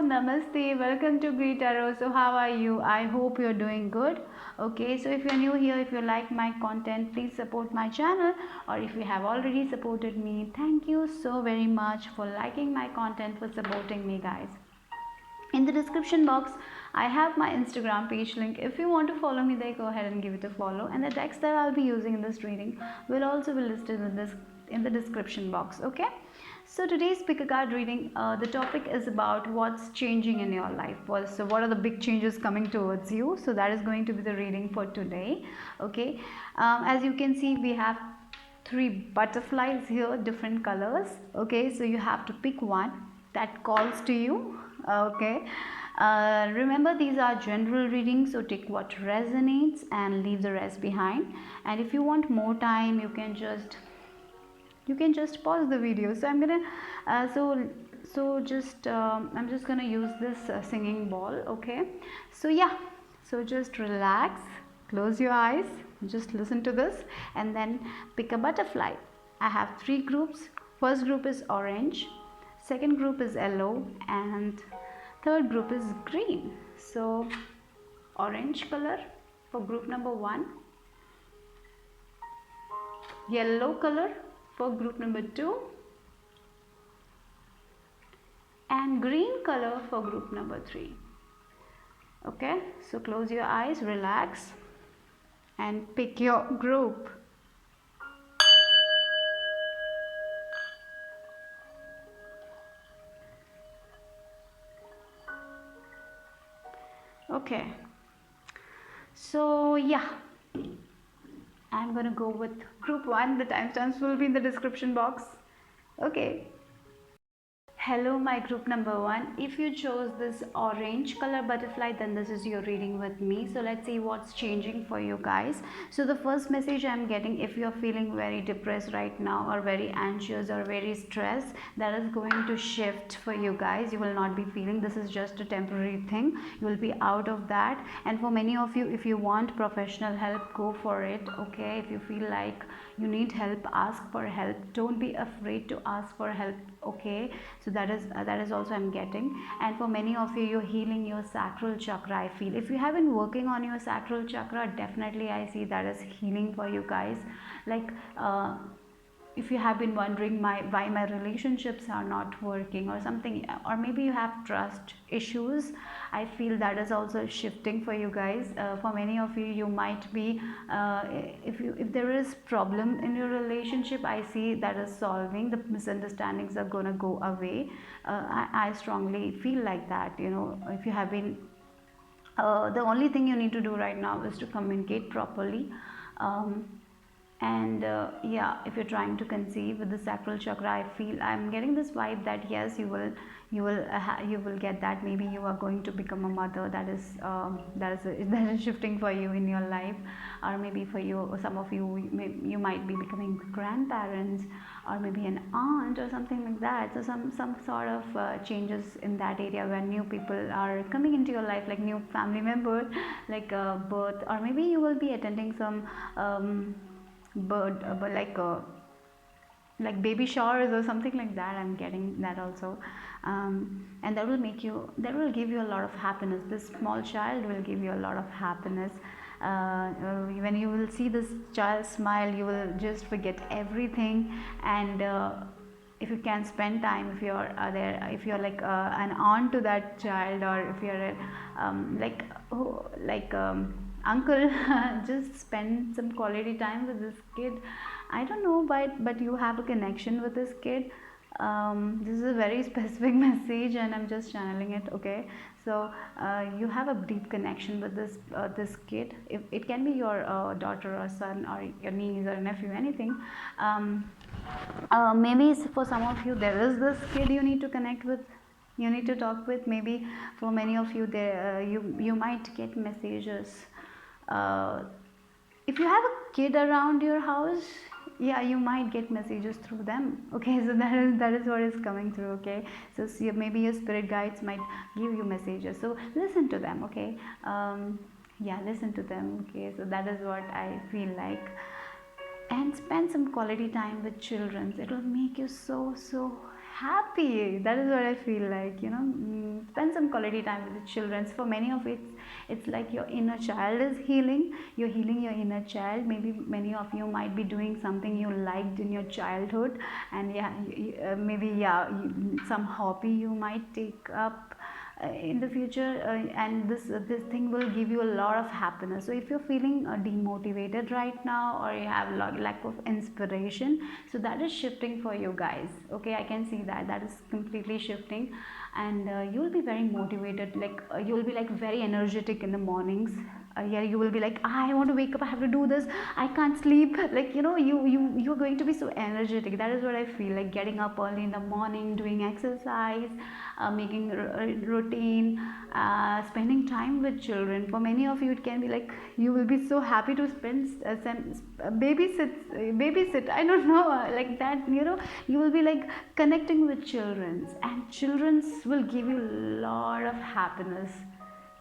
namaste, welcome to Greet Tarot. So how are you? I hope you're doing good. Okay, so if you're new here, if you like my content, please support my channel, or if you have already supported me, thank you so very much for liking my content, for supporting me, guys. In the description box I have my Instagram page link. If you want to follow me there, go ahead and give it a follow, and the text that I'll be using in this reading will also be listed in the description box. Okay, so today's pick a card reading, the topic is about what's changing in your life. So what are the big changes coming towards you? So that is going to be the reading for today. Okay, as you can see, we have 3 butterflies here, different colors. Okay, so you have to pick one that calls to you. Okay, remember, these are general readings, so take what resonates and leave the rest behind. And if you want more time, you can just pause the video. So I'm gonna I'm just gonna use this singing ball. Okay, so yeah, so just relax, close your eyes, just listen to this, and then pick a butterfly. I have 3 groups. First group is orange, second group is yellow, and third group is green. So orange color for group number 1, yellow color for group number 2, and green color for group number 3. Okay, so close your eyes, relax, and pick your group. Okay, so yeah, I'm gonna go with group 1. The timestamps will be in the description box. Okay. Hello, my group number 1. If you chose this orange color butterfly, then this is your reading with me. So let's see what's changing for you guys. So the first message I'm getting, if you're feeling very depressed right now, or very anxious, or very stressed, that is going to shift for you guys. You will not be feeling this is just a temporary thing. You will be out of that. And for many of you, if you want professional help, go for it. Okay, if you feel like you need help, ask for help. Don't be afraid to ask for help. Okay, so that is also I'm getting. And for many of you, you're healing your sacral chakra. I feel if you have been working on your sacral chakra, definitely I see that is healing for you guys. Like if you have been wondering why my relationships are not working or something, or maybe you have trust issues, I feel that is also shifting for you guys. For many of you, you might be if there is problem in your relationship, I see that is solving. The misunderstandings are gonna go away. I strongly feel like that. You know, if you have been the only thing you need to do right now is to communicate properly. And yeah, if you're trying to conceive with the sacral chakra, I feel I'm getting this vibe that yes, you will get that. Maybe you are going to become a mother. That is shifting for you in your life. Or maybe for you, some of you, you might be becoming grandparents, or maybe an aunt or something like that. So some sort of changes in that area, where new people are coming into your life, like new family member, like birth, or maybe you will be attending some but like baby showers or something like that. I'm getting that also. And that will give you a lot of happiness. This small child will give you a lot of happiness. When you will see this child smile, you will just forget everything. And if you can spend time, if you're there, if you're like an aunt to that child, or if you're uncle, just spend some quality time with this kid. I don't know, but you have a connection with this kid. This is a very specific message, and I'm just channeling it. Okay, so you have a deep connection with this kid. If it can be your daughter or son, or your niece or nephew, anything. Maybe for some of you, there is this kid you need to connect with, you need to talk with. Maybe for many of you, there you might get messages. If you have a kid around your house, yeah, you might get messages through them. Okay, so that is what is coming through. Okay, so maybe your spirit guides might give you messages, so listen to them. Okay, yeah, listen to them. Okay, so that is what I feel like. And spend some quality time with children. It will make you so happy. That is what I feel like, spend some quality time with the children. For many of it, it's like your inner child is healing. You're healing your inner child. Maybe many of you might be doing something you liked in your childhood, and yeah, maybe yeah, some hobby you might take up in the future, and this thing will give you a lot of happiness. So if you're feeling demotivated right now, or you have lack of inspiration, so that is shifting for you guys. Okay, I can see that is completely shifting, and you'll be very motivated, like you'll be like very energetic in the mornings. Yeah, you will be like, I want to wake up, I have to do this, I can't sleep. Like, you're going to be so energetic. That is what I feel like, getting up early in the morning, doing exercise, making routine, spending time with children. For many of you, it can be like you will be so happy to spend babysit, I don't know, like that. You will be like connecting with children, and children will give you a lot of happiness.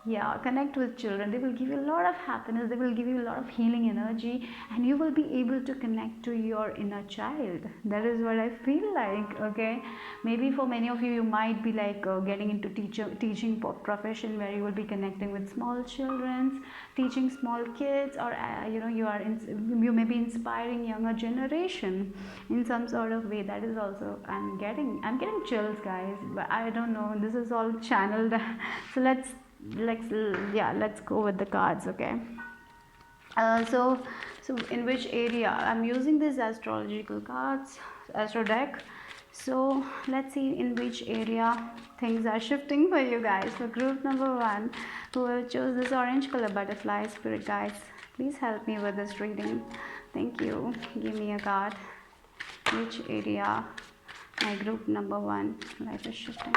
Yeah, connect with children. They will give you a lot of happiness, they will give you a lot of healing energy, and you will be able to connect to your inner child. That is what I feel like. Okay, maybe for many of you, you might be like getting into teaching profession, where you will be connecting with small children, teaching small kids, or you may be inspiring younger generation in some sort of way. That is also, I'm getting chills, guys, but I don't know, this is all channeled. So let's go with the cards. Okay, so in which area I'm using these astrological cards, astro deck. So let's see in which area things are shifting for you guys. For group number 1, whoever chose this orange color butterfly, spirit guides, please help me with this reading. Thank you. Give me a card. Which area my group number 1 life is shifting?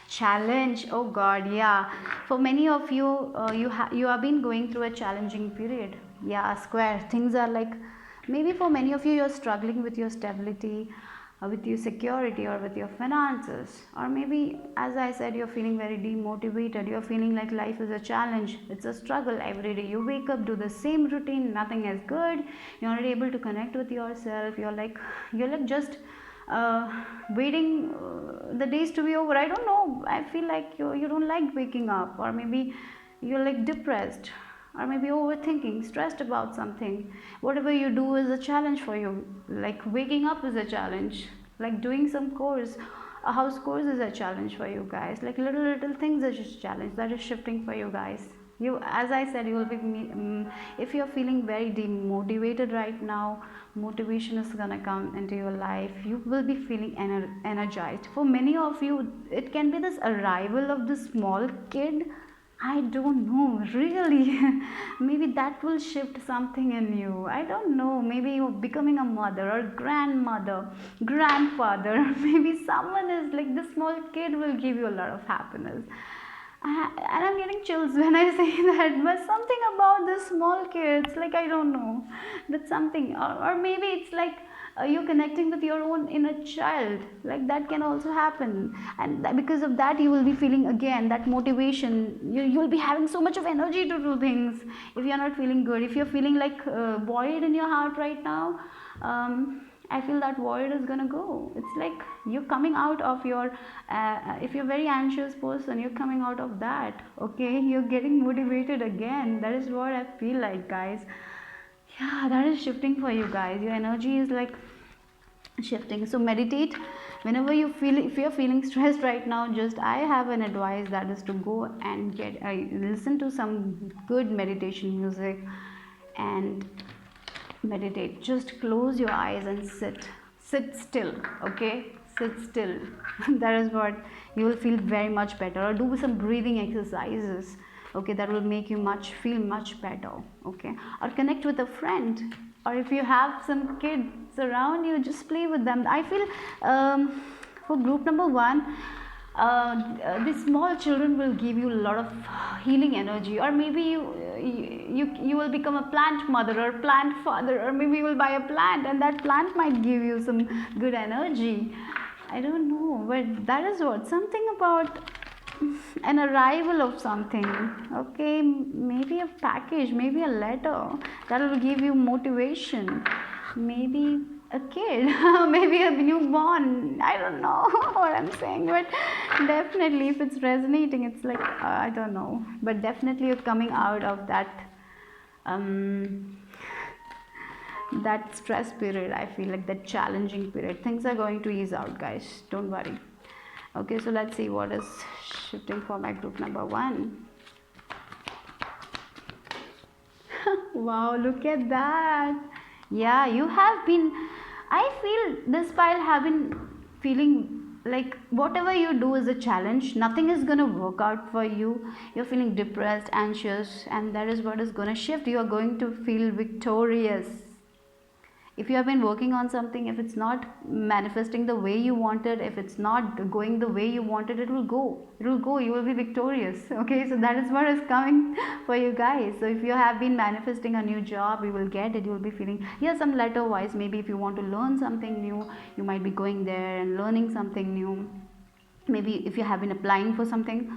Challenge. Oh god, yeah, for many of you, you have been going through a challenging period. Yeah, square. Things are like, maybe for many of you, you're struggling with your stability, with your security, or with your finances, or maybe, as I said, you're feeling very demotivated. You're feeling like life is a challenge, it's a struggle. Every day you wake up, do the same routine, nothing is good. You're not able to connect with yourself. You're like just waiting the days to be over. I don't know, I feel like you don't like waking up, or maybe you're like depressed, or maybe overthinking, stressed about something. Whatever you do is a challenge for you. Like waking up is a challenge, like doing some course, a house course is a challenge for you guys. Like little things are just challenge. That is shifting for you guys. You, as I said, you will be if you're feeling very demotivated right now, motivation is gonna come into your life. You will be feeling energized. For many of you, it can be this arrival of the small kid. I don't know, really. Maybe that will shift something in you. I don't know. Maybe you're becoming a mother or grandmother, grandfather. Maybe someone is like, the small kid will give you a lot of happiness. And I'm getting chills when I say that, but something about the small kids, like, I don't know, but something, or maybe it's like you're connecting with your own inner child. Like that can also happen, and because of that, you will be feeling again that motivation. You'll be having so much of energy to do things. If you're not feeling good, if you're feeling like void in your heart right now, I feel that void is gonna go. It's like you're coming out of your, if you're a very anxious person, you're coming out of that. Okay, you're getting motivated again. That is what I feel like, guys. Yeah, that is shifting for you guys. Your energy is like shifting. So meditate whenever you feel. If you're feeling stressed right now, just, I have an advice, that is to go and listen to some good meditation music and meditate. Just close your eyes and sit still. Okay, sit still. That is what you will feel very much better. Or do some breathing exercises. Okay, that will make you feel much better. Okay, or connect with a friend, or if you have some kids around you, just play with them. I feel for group number 1, the small children will give you a lot of healing energy. Or maybe you will become a plant mother or plant father, or maybe you will buy a plant, and that plant might give you some good energy. I don't know, but that is what, something about an arrival of something. Okay, maybe a package, maybe a letter that will give you motivation. Maybe a kid, maybe a newborn. I don't know what I'm saying, but definitely if it's resonating, it's like I don't know, but definitely you're coming out of um, that stress period. I feel like that challenging period. Things are going to ease out, guys. Don't worry. Okay, so let's see what is shifting for my group number one. Wow, look at that. Yeah, you have been, I feel this pile have been feeling like whatever you do is a challenge. Nothing is gonna work out for you. You're feeling depressed, anxious, and that is what is gonna shift. You are going to feel victorious. If you have been working on something, if it's not manifesting the way you wanted, if it's not going the way you wanted, it will go, you will be victorious. Okay, so that is what is coming for you guys. So if you have been manifesting a new job, you will get it. You will be feeling, yeah, some letter wise, maybe if you want to learn something new, you might be going there and learning something new. Maybe if you have been applying for something,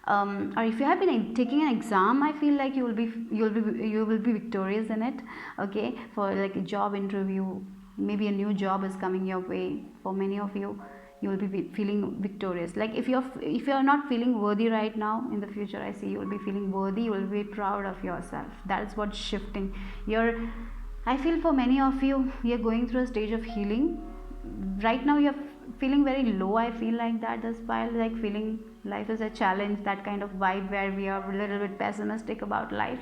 or if you have been taking an exam, I feel like you will be victorious in it. Okay, for like a job interview, maybe a new job is coming your way. For many of you, you will be feeling victorious. Like if you're not feeling worthy right now, in the future I see you will be feeling worthy. You will be proud of yourself. That is what's shifting. I feel for many of you, you're going through a stage of healing right now. You're feeling very low. I feel like that, this pile, like feeling life is a challenge, that kind of vibe where we are a little bit pessimistic about life.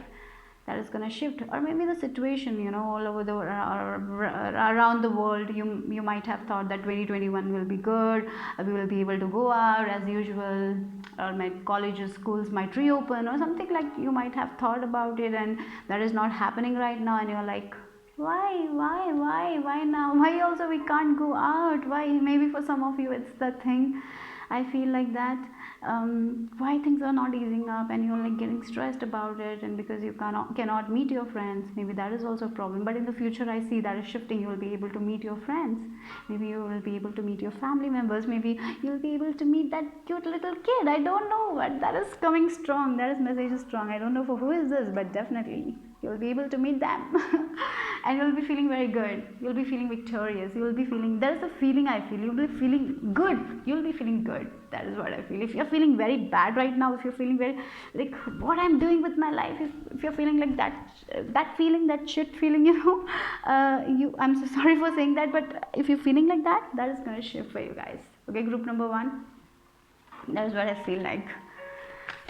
That is going to shift. Or maybe the situation, all over the around the world, you might have thought that 2021 will be good, we will be able to go out as usual, or my colleges, schools might reopen, or something. Like you might have thought about it, and that is not happening right now, and you're like, why now, why also we can't go out, why? Maybe for some of you it's the thing. I feel like that, why things are not easing up, and you're like getting stressed about it, and because you cannot meet your friends, maybe that is also a problem. But in the future I see that is shifting. You will be able to meet your friends, maybe you will be able to meet your family members, maybe you'll be able to meet that cute little kid. I don't know, but that is coming strong. That is message is strong. I don't know for who is this, but definitely you'll be able to meet them. And you'll be feeling very good. You'll be feeling victorious. You'll be feeling, there's a feeling I feel, you'll be feeling good. You'll be feeling good. That is what I feel. If you're feeling very bad right now, if you're feeling very like what I'm doing with my life, if you're feeling like that feeling, that shit feeling, I'm so sorry for saying that, but if you're feeling like that, that is gonna shift for you guys. Okay, group number one, that is what I feel like.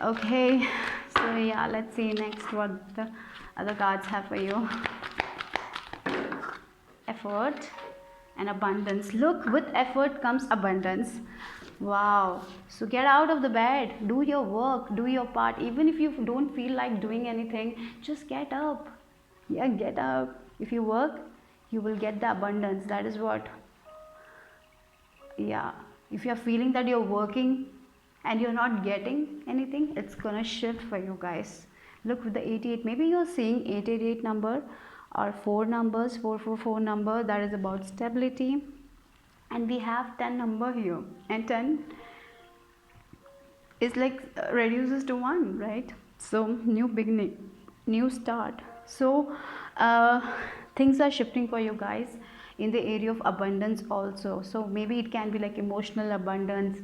Okay, so yeah, let's see next what the other cards have for you. Effort and abundance. Look, with effort comes abundance. Wow. So get out of the bed, do your work, do your part. Even if you don't feel like doing anything, just get up. Yeah, get up. If you work, you will get the abundance. That is what, yeah, if you're feeling that you're working and you're not getting anything, it's gonna shift for you guys. Look, with the 88, maybe you're seeing 888 number, or 4 numbers, 444 number, that is about stability. And we have 10 number here, and 10 is like reduces to 1, right? So new beginning, new start. So things are shifting for you guys in the area of abundance also. So maybe it can be like emotional abundance,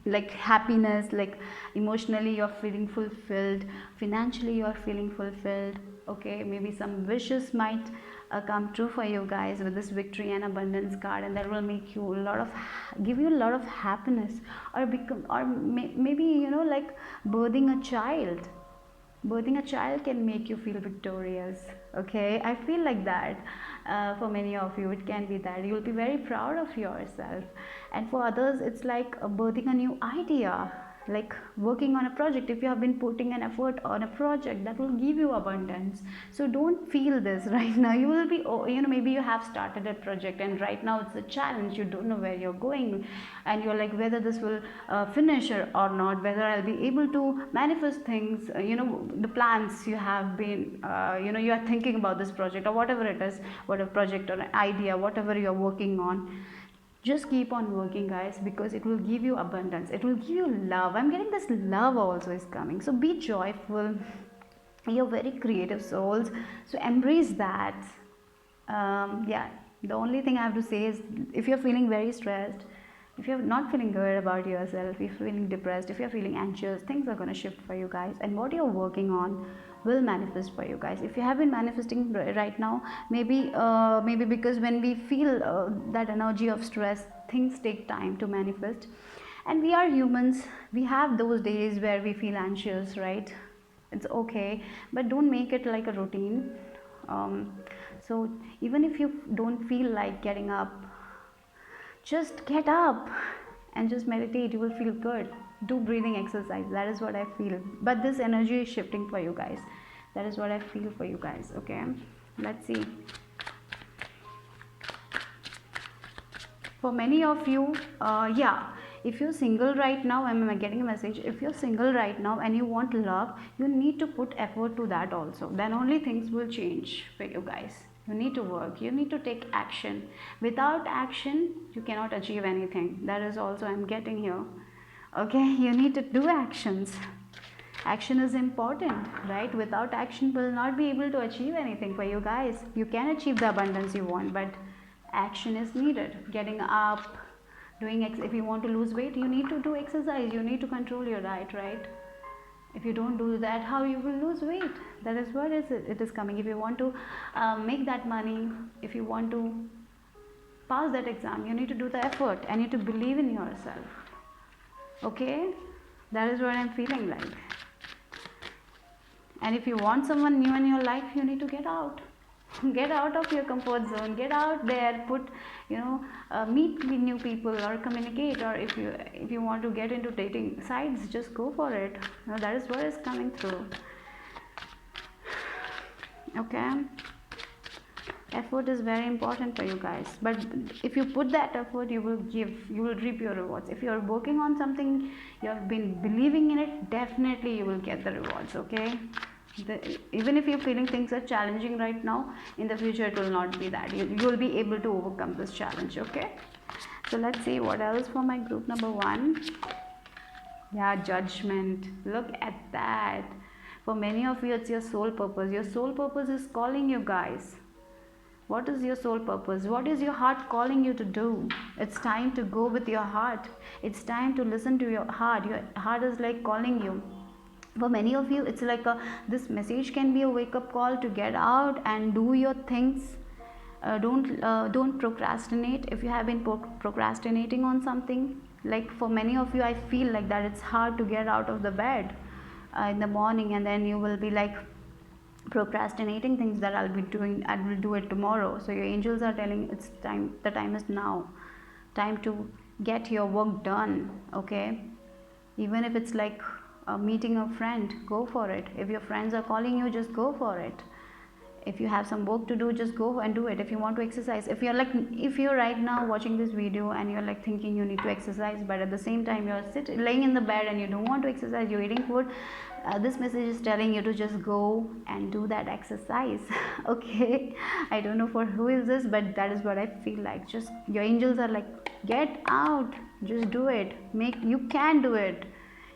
like happiness, like emotionally you're feeling fulfilled, financially you're feeling fulfilled. Okay, maybe some wishes might come true for you guys with this victory and abundance card, and that will make you give you a lot of happiness, or maybe like birthing a child. Birthing a child can make you feel victorious. Okay, I feel like that. For many of you it can be that you'll be very proud of yourself, and for others it's like birthing a new idea, like working on a project. If you have been putting an effort on a project, that will give you abundance. So don't feel this right now. You will be, maybe you have started a project and right now it's a challenge. You don't know where you're going, and you're like whether this will finish or not, whether I'll be able to manifest things, the plans you have been, you are thinking about this project or whatever it is, whatever project or an idea, whatever you're working on. Just keep on working, guys, because it will give you abundance. It will give you love. I'm getting this love also is coming. So be joyful. You're very creative souls, so embrace that. Yeah, The only thing I have to say is, if you're feeling very stressed, if you're not feeling good about yourself, if you're feeling depressed, if you're feeling anxious, things are going to shift for you guys, and what you're working on will manifest for you guys. If you have been manifesting right now, maybe because when we feel that energy of stress, things take time to manifest. And we are humans, we have those days where we feel anxious, right? It's okay, but don't make it like a routine. So even if you don't feel like getting up, just get up and just meditate. You will feel good. Do breathing exercise. That is what I feel. But this energy is shifting for you guys. That is what I feel for you guys. Okay, let's see. For many of you, yeah, if you're single right now, I'm getting a message. If you're single right now and you want love, you need to put effort to that also. Then only things will change for you guys. You need to work, you need to take action. Without action, you cannot achieve anything. That is also I'm getting here. Okay, you need to do actions. Action is important, right? Without action, will not be able to achieve anything for you guys. You can achieve the abundance you want, but action is needed. Getting up, doing if you want to lose weight, you need to do exercise. You need to control your diet, right? If you don't do that, how you will lose weight? That is what it is coming. If you want to make that money, if you want to pass that exam, you need to do the effort and you need to believe in yourself. Okay, that is what I'm feeling like. And if you want someone new in your life, you need to get out. Get out of your comfort zone. Get out there. Meet with new people or communicate. Or if you want to get into dating sites, just go for it. That is what is coming through. Okay. Effort is very important for you guys. But if you put that effort, you will reap your rewards. If you are working on something, you have been believing in it, definitely you will get the rewards. Okay. Even if you're feeling things are challenging right now, in the future it will not be that. You will be able to overcome this challenge. Okay, so let's see what else for my group number 1. Yeah, judgment. Look at that. For many of you, it's your soul purpose. Your soul purpose is calling you guys. What is your soul purpose? What is your heart calling you to do? It's time to go with your heart. It's time to listen to your heart. Your heart is like calling you. For many of you, it's like this message can be a wake-up call to get out and do your things. Don't procrastinate. If you have been procrastinating on something, like for many of you, I feel like that it's hard to get out of the bed in the morning, and then you will be like procrastinating things that I will do it tomorrow. So your angels are telling it's time. The time is now. Time to get your work done. Okay, even if it's like meeting a friend, go for it. If your friends are calling you, just go for it. If you have some work to do, just go and do it. If you want to exercise, if you're right now watching this video and you're like thinking you need to exercise, but at the same time you're laying in the bed and you don't want to exercise, you're eating food, this message is telling you to just go and do that exercise. Okay, I don't know for who is this, but that is what I feel like. Just your angels are like, get out, just do it. You can do it.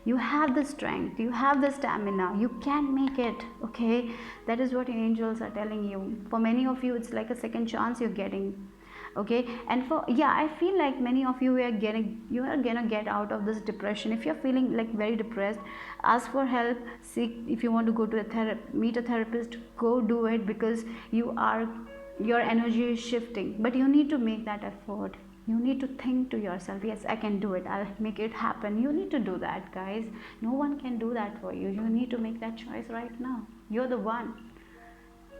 You have the strength, you have the stamina, you can make it. Okay, that is what your angels are telling you. For many of you, it's like a second chance you're getting. Okay, and I feel like many of you are gonna get out of this depression. If you're feeling like very depressed, ask for help. Seek, if you want to go to meet a therapist, go do it, because your energy is shifting, but you need to make that effort. You need to think to yourself, yes, I can do it, I'll make it happen. You need to do that, guys. No one can do that for you. You need to make that choice right now. You're the one.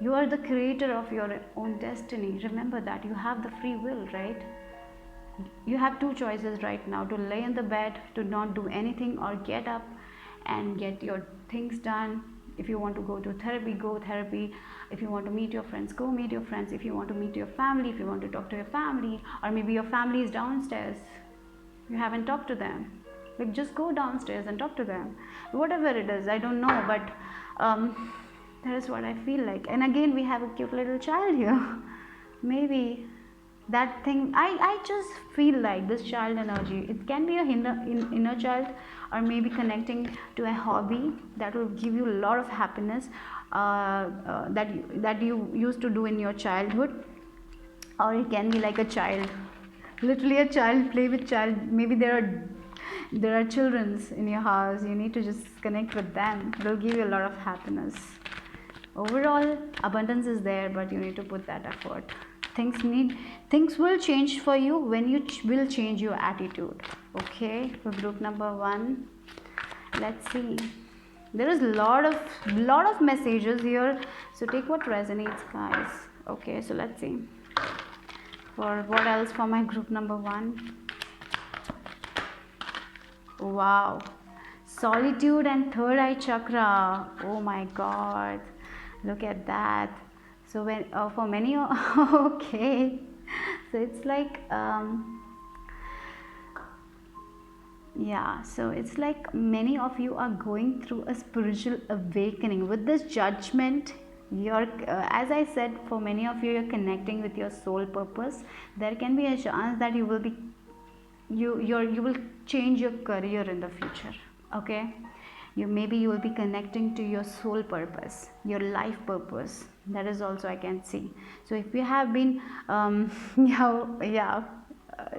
You are the creator of your own destiny. Remember that. You have the free will, right? You have two choices right now: to lay in the bed, to not do anything, or get up and get your things done. If you want to go to therapy, go therapy. If you want to meet your friends, go meet your friends. If you want to meet your family, if you want to talk to your family, or maybe your family is downstairs, you haven't talked to them, like just go downstairs and talk to them. Whatever it is, I don't know, but that is what I feel like. And again, we have a cute little child here. Maybe that thing, I just feel like this child energy, it can be a inner child, or maybe connecting to a hobby that will give you a lot of happiness, that you used to do in your childhood. or it can be like a child, literally a child, play with child. Maybe there are childrens in your house, you need to just connect with them, it will give you a lot of happiness. Overall abundance is there, but you need to put that effort. Things will change for you when you will change your attitude. Okay, for group number 1, let's see. There is lot of messages here, so take what resonates, guys. Okay, so let's see for what else for my group number 1. Wow, solitude and third eye chakra. Oh my god, look at that. So when for many okay, so it's like yeah, so it's like many of you are going through a spiritual awakening with this judgment. You're as I said, for many of you, you're connecting with your soul purpose. There can be a chance that you will be you will change your career in the future. Okay, you will be connecting to your soul purpose, your life purpose. That is also I can see. So if you have been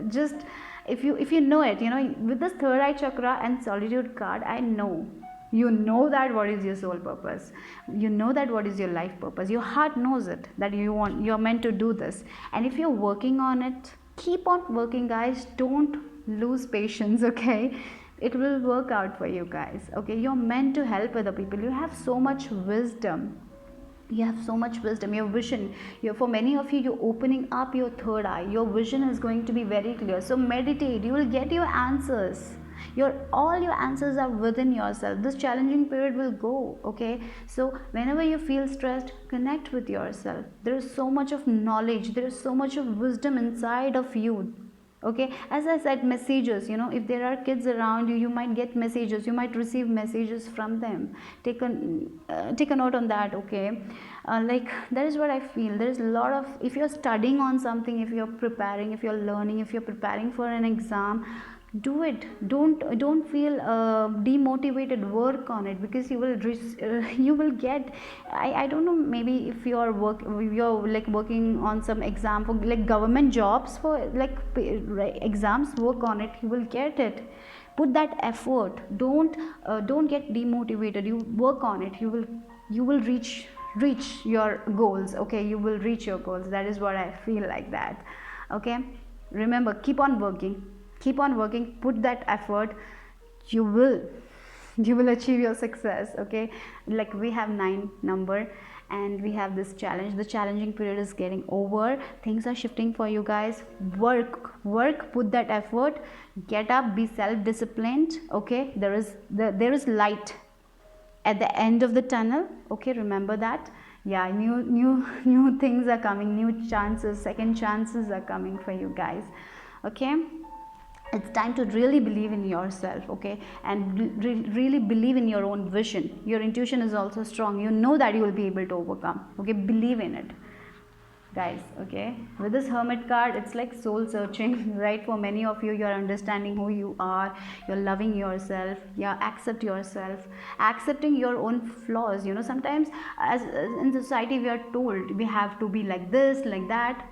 just if you know it, with this third eye chakra and solitude card, I know you know that what is your soul purpose, you know that what is your life purpose. Your heart knows it, that you're meant to do this, and if you're working on it, keep on working, guys. Don't lose patience. Okay, it will work out for you, guys. Okay, you're meant to help other people. You have so much wisdom, your vision, for many of you, you're opening up your third eye, your vision is going to be very clear. So meditate, you will get your answers. All your answers are within yourself. This challenging period will go. Okay, so whenever you feel stressed, connect with yourself. There is so much of knowledge, there is so much of wisdom inside of you. Okay, as I said, messages, if there are kids around you, you might get messages, you might receive messages from them. Take a note on that. Okay, like that is what I feel. There is a lot of, if you're studying on something, if you're preparing, if you're learning, if you're preparing for an exam, do it. Don't feel demotivated. Work on it, because you will get, I don't know, maybe if you're like working on some exam for like government jobs, for like exams, work on it, you will get it. Put that effort. Don't get demotivated. You work on it, you will reach your goals. Okay, you will reach your goals. That is what I feel like that. Okay, remember, keep on working, put that effort. You will achieve your success. Okay, like we have 9 number, and we have this challenge. The challenging period is getting over, things are shifting for you, guys. Work, put that effort, get up, be self disciplined. Okay, there is light at the end of the tunnel. Okay, remember that. Yeah, new things are coming, new chances, second chances are coming for you, guys. Okay, it's time to really believe in yourself. Okay, and really believe in your own vision. Your intuition is also strong, you know that you will be able to overcome. Okay, believe in it, guys. Okay, with this hermit card, it's like soul searching right? For many of you, you're understanding who you are, you're loving yourself, accept yourself, accepting your own flaws. Sometimes as in society, we are told we have to be like this, like that.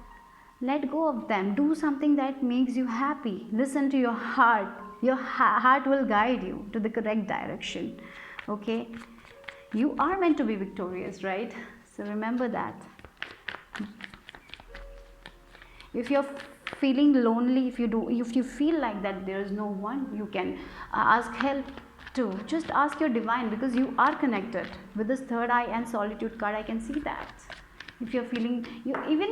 Let go of them. Do something that makes you happy. Listen to your heart. Your heart will guide you to the correct direction. Okay, you are meant to be victorious, right? So remember that. If you're feeling lonely, if you feel like that there is no one, you can ask help too. Just ask your divine, because you are connected. With this third eye and solitude card, I can see that. If you're feeling, even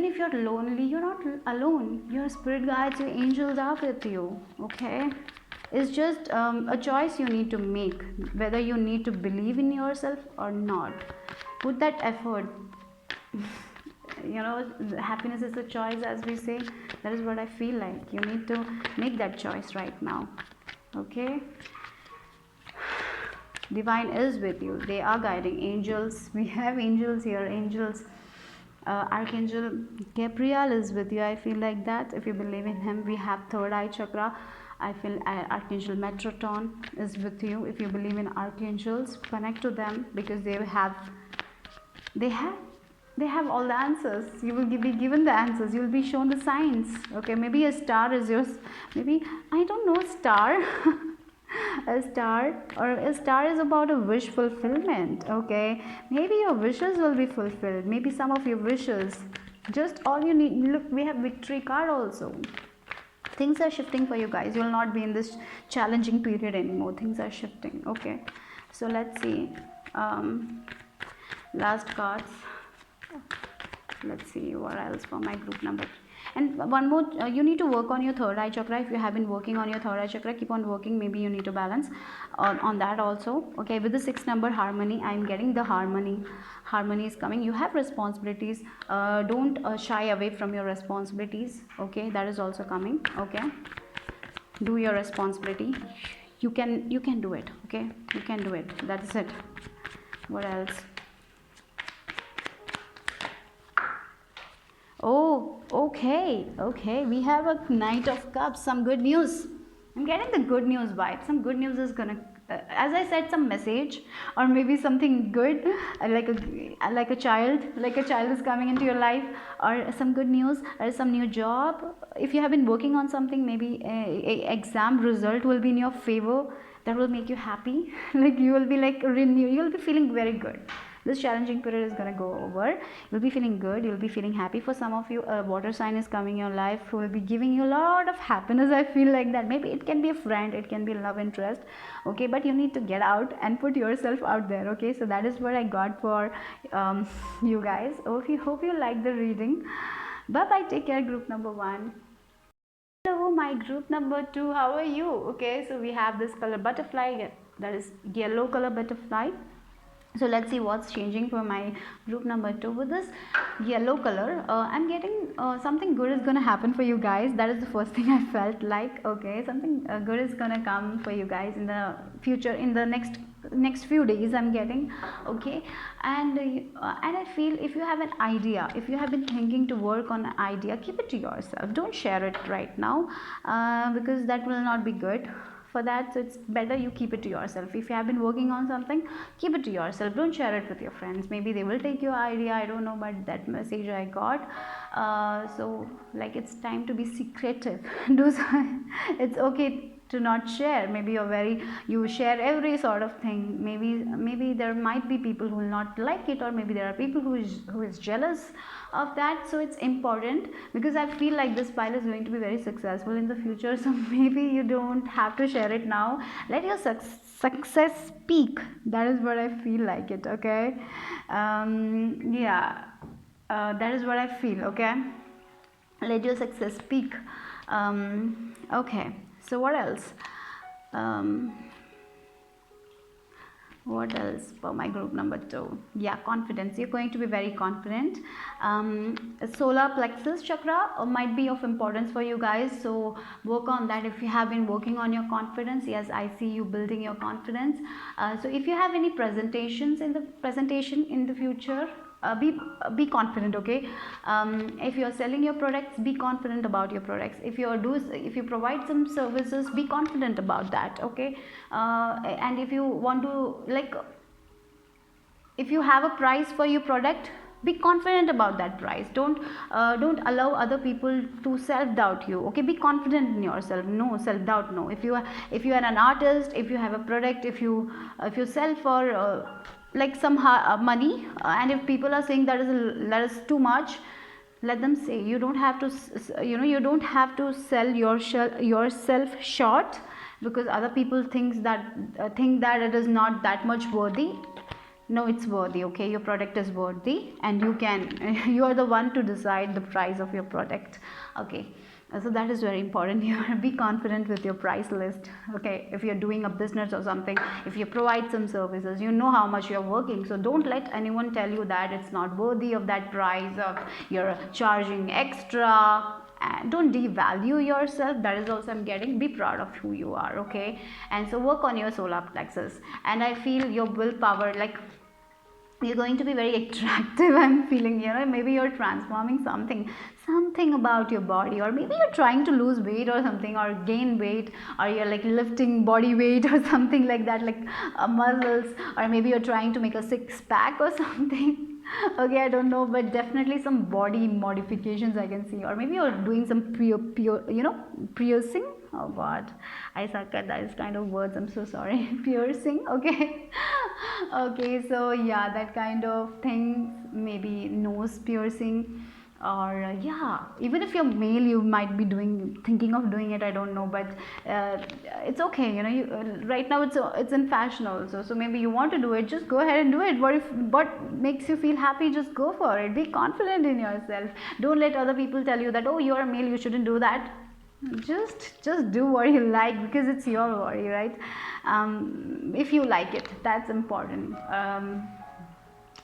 if you're lonely, you're not alone. Your spirit guides, your angels are with you. Okay, it's just a choice you need to make, whether you need to believe in yourself or not. Put that effort. Happiness is a choice, as we say. That is what I feel like. You need to make that choice right now. Okay, divine is with you. They are guiding. Angels, we have angels here. Angels, Archangel Gabriel is with you. I feel like that. If you believe in him, we have third eye chakra. I feel Archangel Metatron is with you. If you believe in archangels, connect to them, because they have they have all the answers. You will be given the answers, you will be shown the signs. Okay, maybe a star is yours, maybe, I don't know, star. A star, or a star is about a wish fulfillment. Okay, maybe your wishes will be fulfilled, maybe some of your wishes. Just all you need, look, we have victory card also. Things are shifting for you guys, you will not be in this challenging period anymore, things are shifting. Okay, so let's see, last cards. Let's see what else for my group number. And one more, you need to work on your third eye chakra. If you have been working on your third eye chakra, keep on working. Maybe you need to balance on that also. Okay, with the 6 number, harmony, I'm getting the harmony. Harmony is coming. You have responsibilities, don't shy away from your responsibilities. Okay, that is also coming. Okay, do your responsibility, you can do it. Okay, you can do it, that's it. What else? Oh, okay, okay. We have a Knight of Cups, some good news. I'm getting the good news vibe. Some good news is gonna, as I said, some message, or maybe something good, like a child is coming into your life, or some good news, or some new job. If you have been working on something, maybe a exam result will be in your favor. That will make you happy. Like you will be like renewed. You will be feeling very good. This challenging period is going to go over. You'll be feeling good, you'll be feeling happy. For some of you, a water sign is coming in your life who will be giving you a lot of happiness. I feel like that. Maybe it can be a friend, it can be love interest. Okay, but you need to get out and put yourself out there. Okay, so that is what I got for you guys. Hope you like the reading. Bye bye, take care, group number 1. Hello, my group number 2, how are you? Okay, so we have this color butterfly, that is yellow color butterfly. So let's see what's changing for my group number 2. With this yellow color, I'm getting something good is gonna happen for you guys. That is the first thing I felt like. Okay, something good is gonna come for you guys in the future, in the next few days, I'm getting. Okay, and I feel if you have an idea, if you have been thinking to work on an idea, keep it to yourself, don't share it right now, because that will not be good for that. So it's better you keep it to yourself. If you have been working on something, keep it to yourself, don't share it with your friends. Maybe they will take your idea, I don't know, but that message I got. So like, it's time to be secretive. Do it's okay to not share. Maybe you share every sort of thing. Maybe there might be people who will not like it, or maybe there are people who is jealous of that. So it's important, because I feel like this pile is going to be very successful in the future. So maybe you don't have to share it now. Let your success speak. That is what I feel like it. Okay, yeah, that is what I feel. Okay, let your success speak. Okay, so what else? What else for my group number 2? Yeah, confidence. You're going to be very confident. Solar plexus chakra might be of importance for you guys, so work on that. If you have been working on your confidence, yes, I see you building your confidence. So if you have any presentation in the future, be confident. Okay, if you are selling your products, be confident about your products. If you provide some services, be confident about that. Okay, and if you want to, like, if you have a price for your product, be confident about that price. Don't allow other people to self-doubt you. Okay, be confident in yourself. No self-doubt, no. If you are an artist, if you have a product, if you sell for like some money, and if people are saying that is too much, let them say. You don't have to, you don't have to sell yourself short, because other people think that it is not that much worthy. No, it's worthy. Okay, your product is worthy, and you are the one to decide the price of your product. Okay, so that is very important. You be confident with your price list. Okay, if you're doing a business or something, if you provide some services, you know how much you're working, so don't let anyone tell you that it's not worthy of that price, of you're charging extra. Don't devalue yourself. That is also I'm getting. Be proud of who you are. Okay, and so work on your solar plexus, and I feel your willpower, like, you're going to be very attractive. I'm feeling, maybe you're transforming something about your body, or maybe you're trying to lose weight or something, or gain weight, or you're like lifting body weight or something like that, like muscles, or maybe you're trying to make a 6-pack or something. Okay, I don't know, but definitely some body modifications I can see, or maybe you're doing some piercing. Oh God, I suck at those kind of words. I'm so sorry. Piercing. Okay. Okay, so yeah, that kind of thing. Maybe nose piercing, or yeah, even if you're male, you might be thinking of doing it. I don't know, but uh, it's okay. Right now it's in fashion also. So maybe you want to do it, just go ahead and do it. What makes you feel happy, just go for it. Be confident in yourself. Don't let other people tell you that, oh, you're a male, you shouldn't do that. Just do what you like, because it's your body, right? If you like it, that's important.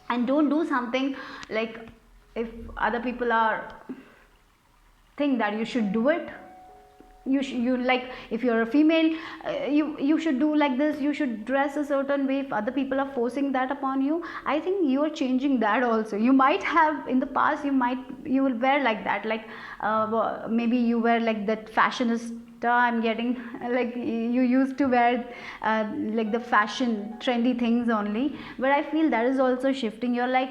And don't do something like, if other people are think that you should do it, you like, if you're a female, you should do like this, you should dress a certain way. If other people are forcing that upon you, I think you are changing that also. You might have in the past, you will wear like that, like maybe you wear like that fashionista. I'm getting like, you used to wear like the fashion trendy things only, but I feel that is also shifting. You're like,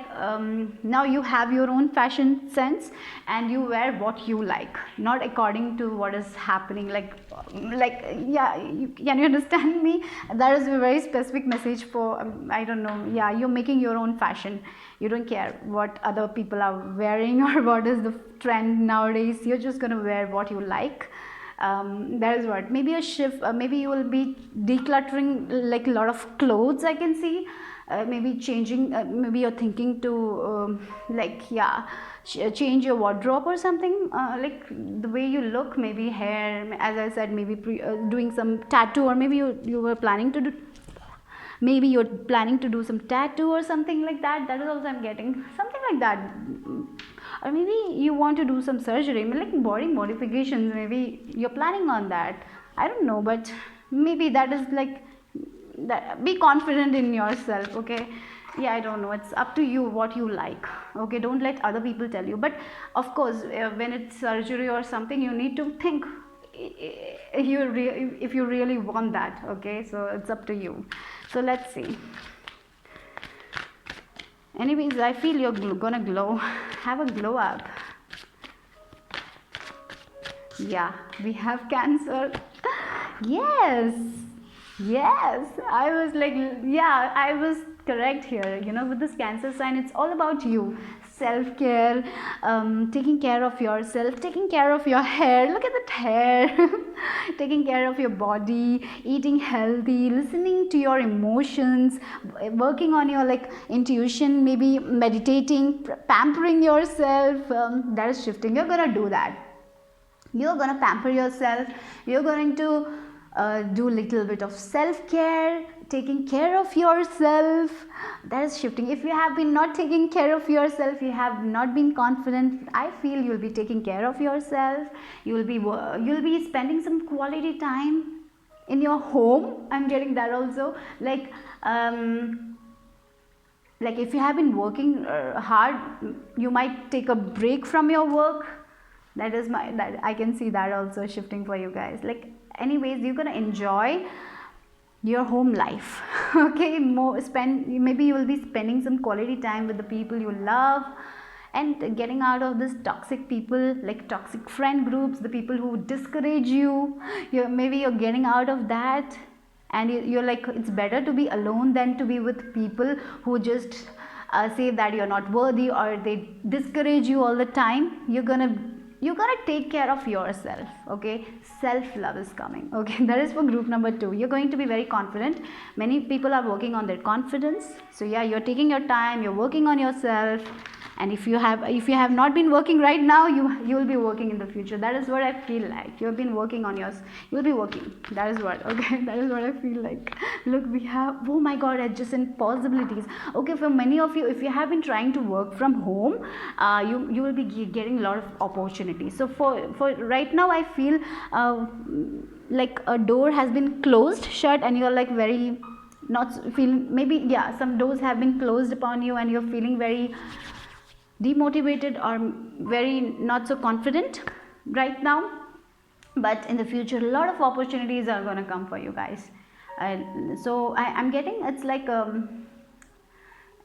now you have your own fashion sense, and you wear what you like, not according to what is happening. Like yeah, can you understand me? That is a very specific message for, I don't know, yeah, you're making your own fashion. You don't care what other people are wearing or what is the trend nowadays. You're just gonna wear what you like. That is what, maybe a shift. Maybe you will be decluttering like a lot of clothes, I can see. Maybe changing, maybe you're thinking to like, yeah, change your wardrobe or something, like the way you look, maybe hair, as I said, maybe doing some tattoo, or maybe you were planning to do, maybe you're planning to do some tattoo or something like that. That is also, I'm getting something like that. Or maybe you want to do some surgery, like body modifications, maybe you're planning on that. I don't know, but maybe that is like that. Be confident in yourself, okay? Yeah, I don't know, it's up to you what you like. Okay, don't let other people tell you. But of course, when it's surgery or something, you need to think, if you really want that. Okay, so it's up to you. So let's see. Anyways, I feel you're gonna glow. Have a glow up. Yeah, we have Cancer. Yes, yes, I was like, yeah, I was correct here. With this Cancer sign, it's all about you. Self care, taking care of yourself, taking care of your hair. Look at that hair. Taking care of your body, eating healthy, listening to your emotions, working on your like intuition, maybe meditating, pampering yourself. That is shifting. You're gonna do that. You're going to pamper yourself. You're going to do a little bit of self-care, taking care of yourself. That is shifting. If you have been not taking care of yourself, you have not been confident, I feel you'll be taking care of yourself. You'll be spending some quality time in your home. I'm getting that also. Like if you have been working hard, you might take a break from your work. That I can see that also shifting for you guys. Like, anyways, you're gonna enjoy your home life. Okay, maybe you will be spending some quality time with the people you love, and getting out of this toxic people, like toxic friend groups, the people who discourage you. Maybe you're getting out of that, and you're like, it's better to be alone than to be with people who just say that you're not worthy, or they discourage you all the time. You're gonna take care of yourself. Okay, self love is coming. Okay, that is for group number 2. You're going to be very confident. Many people are working on their confidence. So yeah, you're taking your time, you're working on yourself. And if you have not been working right now, you will be working in the future. That is what I feel like. You have been working on yours, you will be working. That is what, okay, that is what I feel like. Look, we have, oh my god, adjacent possibilities. Okay, for many of you, if you have been trying to work from home, you will be getting a lot of opportunities. So for right now, I feel like a door has been closed shut, and you're like very not feeling, maybe, yeah, some doors have been closed upon you, and you're feeling very demotivated or very not so confident right now. But in the future, a lot of opportunities are going to come for you guys. So I'm getting, it's like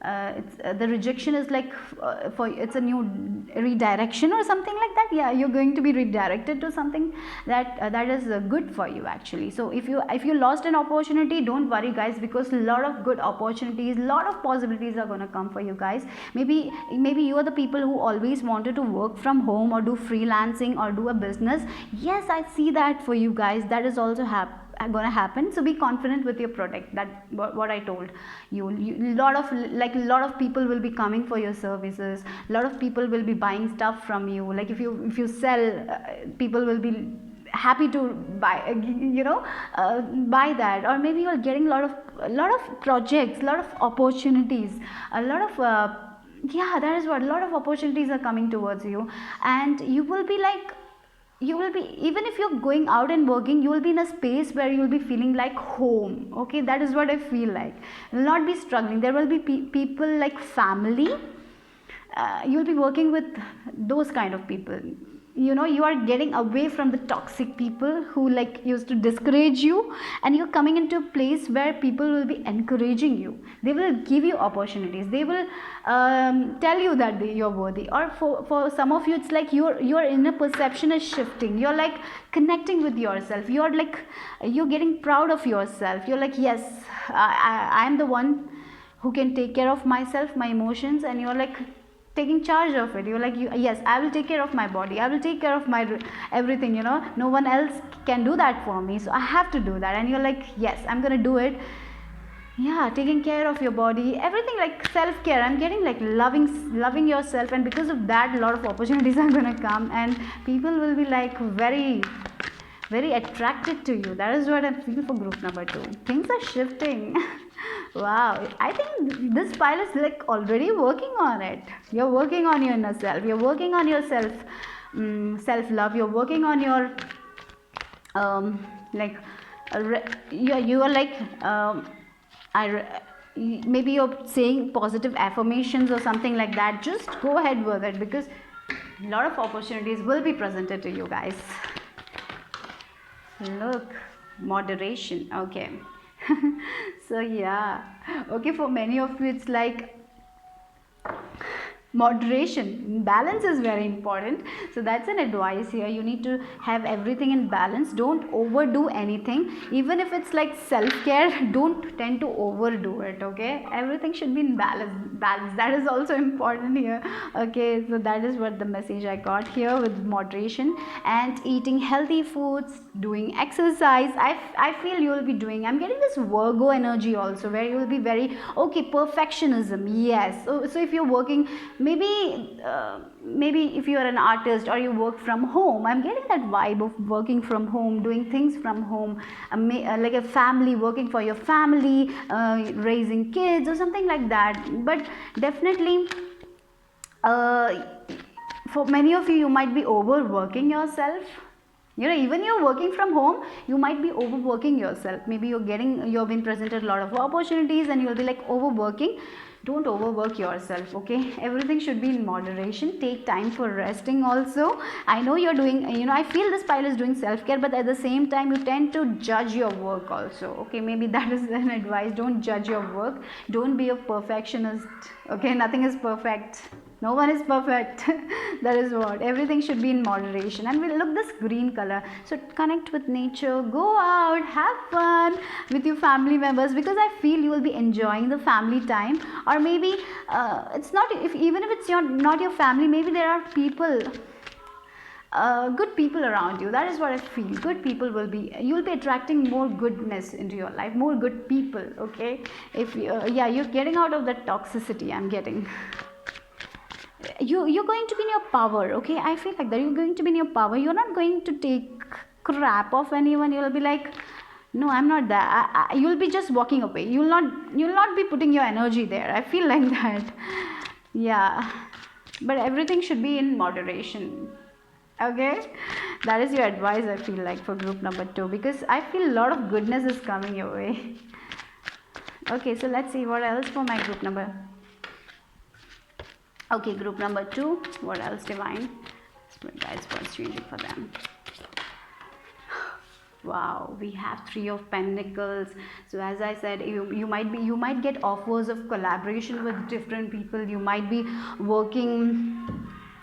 it's the rejection is like for it's a new redirection or something like that. Yeah, you're going to be redirected to something that is good for you actually. So if you lost an opportunity, don't worry guys, because a lot of good opportunities, a lot of possibilities are going to come for you guys. Maybe you are the people who always wanted to work from home or do freelancing or do a business. Yes, I see that for you guys, that is also gonna happen. So be confident with your product. That what I told you, lot of people will be coming for your services. A lot of people will be buying stuff from you. Like if you sell, people will be happy to buy, buy that. Or maybe you're getting a lot of projects, a lot of opportunities, a lot of yeah, that is what, a lot of opportunities are coming towards you. And you will be like, you will be, even if you're going out and working, you will be in a space where you will be feeling like home. Okay, that is what I feel like. You will not be struggling. There will be people like family. You'll be working with those kind of people. You are getting away from the toxic people who like used to discourage you, and you're coming into a place where people will be encouraging you. They will give you opportunities. They will tell you that you're worthy. Or for some of you, it's like your inner perception is shifting. You're like connecting with yourself. You're getting proud of yourself. You're like, yes, I'm the one who can take care of myself, my emotions. And you're like taking charge of it. You're like, yes, I will take care of my body, I will take care of my everything. No one else can do that for me, so I have to do that. And you're like, yes, I'm gonna do it. Yeah, taking care of your body, everything, like self-care. I'm getting like loving yourself. And because of that, a lot of opportunities are gonna come, and people will be like very very attracted to you. That is what I feel for group number 2. Things are shifting. Wow, I think this pile is like already working on it. You're working on your inner self. You're working on your self-love. You're working on your like you are like maybe you're saying positive affirmations or something like that. Just go ahead with it, because a lot of opportunities will be presented to you guys. Look, moderation. Okay. So yeah, okay, for many of you it's like moderation, balance is very important. So that's an advice here. You need to have everything in balance. Don't overdo anything. Even if it's like self-care, don't tend to overdo it. Okay, everything should be in balance. That is also important here. Okay, so that is what the message I got here with moderation and eating healthy foods, doing exercise. I feel you will be doing, I'm getting this Virgo energy also, where you will be very okay. Perfectionism, yes. So if you're working, maybe if you are an artist or you work from home, I'm getting that vibe of working from home, doing things from home, like a family, working for your family, raising kids or something like that. But definitely for many of you, you might be overworking yourself. Even you're working from home, you might be overworking yourself. Maybe you've been presented a lot of opportunities and you'll be like overworking. Don't overwork yourself. Okay, everything should be in moderation. Take time for resting also. I know you're doing, I feel this pile is doing self-care, but at the same time you tend to judge your work also. Okay, maybe that is an advice. Don't judge your work. Don't be a perfectionist. Okay, nothing is perfect. No one is perfect. That is what, everything should be in moderation. And we look this green color, so connect with nature, go out, have fun with your family members, because I feel you will be enjoying the family time. Or maybe it's not, even if it's not your family, maybe there are people, good people around you. That is what I feel. Good people you'll be attracting more goodness into your life, more good people. Okay, if you're getting out of that toxicity. I'm getting, you're going to be in your power. Okay, I feel like that you're going to be in your power. You're not going to take crap of anyone. You'll be like, no, I'm not that. You'll be just walking away. You'll not be putting your energy there. I feel like that. Yeah, but everything should be in moderation. Okay, that is your advice, I feel like, for group number 2, because I feel a lot of goodness is coming your way. Okay, so let's see what else for my group number. Okay, group number 2, what else, divine? Spirit guides, what's changing for them? Wow, we have three of pentacles. So as I said, you might get offers of collaboration with different people. You might be working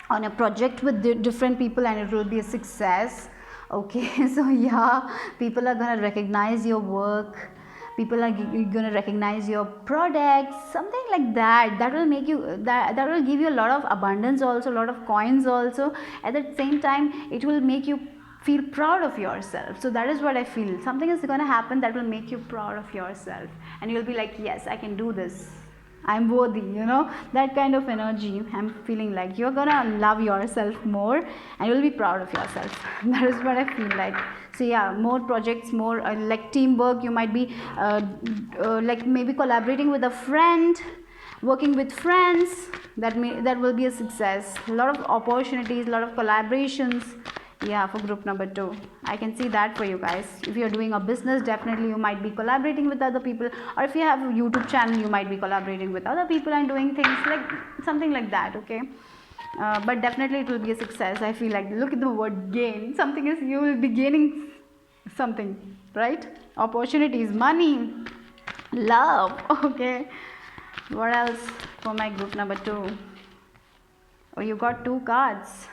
on a project with different people and it will be a success. Okay, so yeah, people are gonna recognize your work, people are gonna recognize your products, something like that. That will make you, that will give you a lot of abundance also, a lot of coins also. At the same time, it will make you feel proud of yourself. So that is what I feel, something is going to happen that will make you proud of yourself, and you'll be like, yes, I can do this, I'm worthy, that kind of energy I'm feeling. Like you're gonna love yourself more and you'll be proud of yourself. That is what I feel like. So yeah, more projects, more like teamwork. You might be like maybe collaborating with a friend, working with friends. That will be a success. A lot of opportunities, a lot of collaborations. Yeah, for group number 2, I can see that for you guys. If you're doing a business, definitely you might be collaborating with other people, or if you have a YouTube channel, you might be collaborating with other people and doing things like something like that. Okay, but definitely it will be a success. I feel like, look at the word gain. Something is, you will be gaining something, right? Opportunities, money, love. Okay, what else for my group number 2? Oh, you got 2 cards,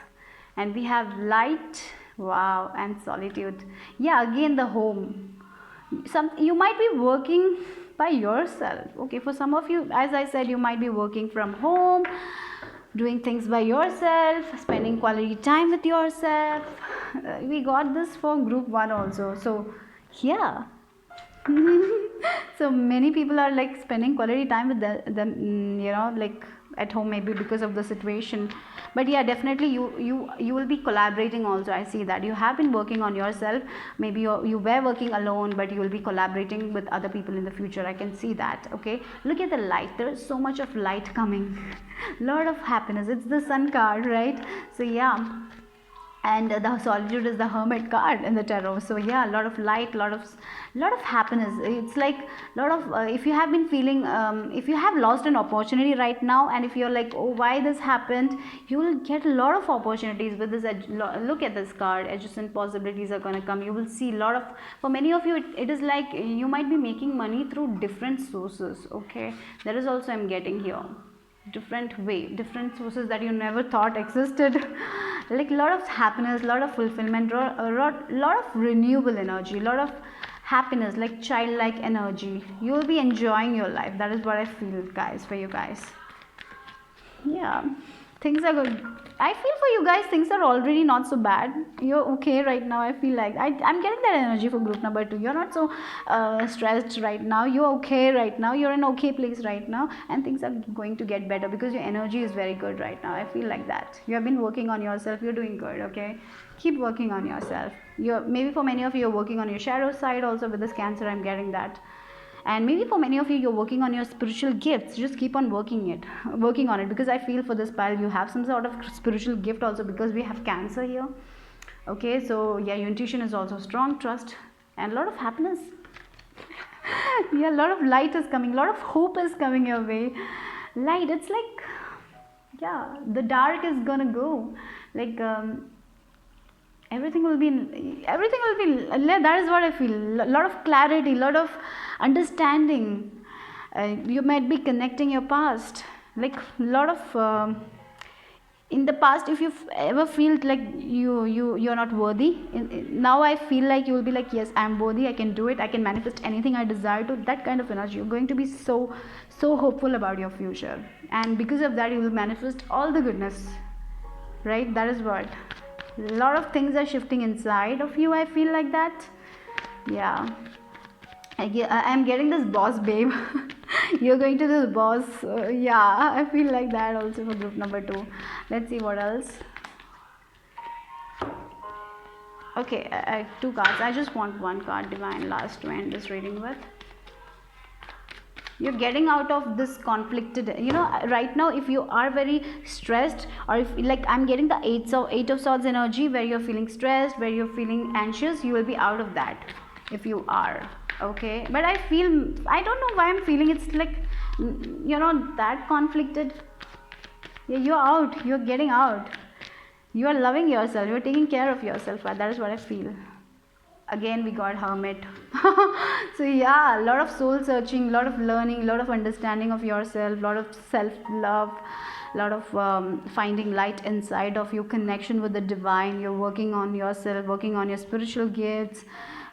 and we have light, wow, and solitude. Yeah, again the home. You might be working by yourself. Okay, for some of you, as I said, you might be working from home, doing things by yourself, spending quality time with yourself. We got this for group 1 also. So yeah. So many people are like spending quality time with them, like at home, maybe because of the situation. But yeah, definitely you will be collaborating also. I see that you have been working on yourself. Maybe you were working alone, but you will be collaborating with other people in the future. I can see that. Okay, look at the light. There is so much of light coming. Lot of happiness. It's the sun card, right? So yeah, and the solitude is the hermit card in the tarot. So yeah, a lot of light, lot of happiness. It's like a lot of if you have been feeling, if you have lost an opportunity right now, and if you're like, oh, why this happened, you will get a lot of opportunities with this. Look at this card, adjacent possibilities are going to come. You will see a lot of, for many of you, it is like you might be making money through different sources. Okay, that is also I'm getting here, different way, different sources that you never thought existed. Like a lot of happiness, a lot of fulfillment, a lot of renewable energy, a lot of happiness, like childlike energy. You will be enjoying your life. That is what I feel, guys, for you guys. Yeah, things are good. I feel for you guys, things are already not so bad. You're okay right now. I feel like I'm getting that energy for group number 2. You're not so stressed right now. You're okay right now. You're in okay place right now, and things are going to get better because your energy is very good right now. I feel like that. You have been working on yourself. You're doing good. Okay, keep working on yourself. You're, maybe for many of you, you're working on your shadow side also with this Cancer. I'm getting that. And maybe for many of you, you're working on your spiritual gifts. Just keep on working on it, because I feel for this pile you have some sort of spiritual gift also, because we have Cancer here. Okay, so yeah, your intuition is also strong, trust, and a lot of happiness. Yeah, a lot of light is coming, a lot of hope is coming your way. Light, it's like, yeah, the dark is gonna go, like everything will be, that is what I feel. A lot of clarity, a lot of understanding. You might be connecting your past, like a lot of in the past, if you've ever felt like you're not worthy, now I feel like you will be like, yes, I'm worthy, I can do it, I can manifest anything I desire to. That kind of energy. You're going to be so hopeful about your future, and because of that you will manifest all the goodness, right? That is what, a lot of things are shifting inside of you. I feel like that. Yeah, I'm getting this boss babe. You're going to this boss. Yeah, I feel like that also for group number 2. Let's see what else. Okay, 2 cards. I just want 1 card, divine, last to end this reading with. You're getting out of this conflicted, right now, if you are very stressed, or if, like, I'm getting the eight of swords energy, where you're feeling stressed, where you're feeling anxious, you will be out of that if you are. Okay, but I don't know why I'm feeling it's like, that conflicted. Yeah, you're out, you're getting out, you are loving yourself, you're taking care of yourself. That is what I feel. Again we got hermit. So yeah, a lot of soul searching, a lot of learning, a lot of understanding of yourself, a lot of self love, a lot of finding light inside of you, connection with the divine. You're working on yourself, working on your spiritual gifts,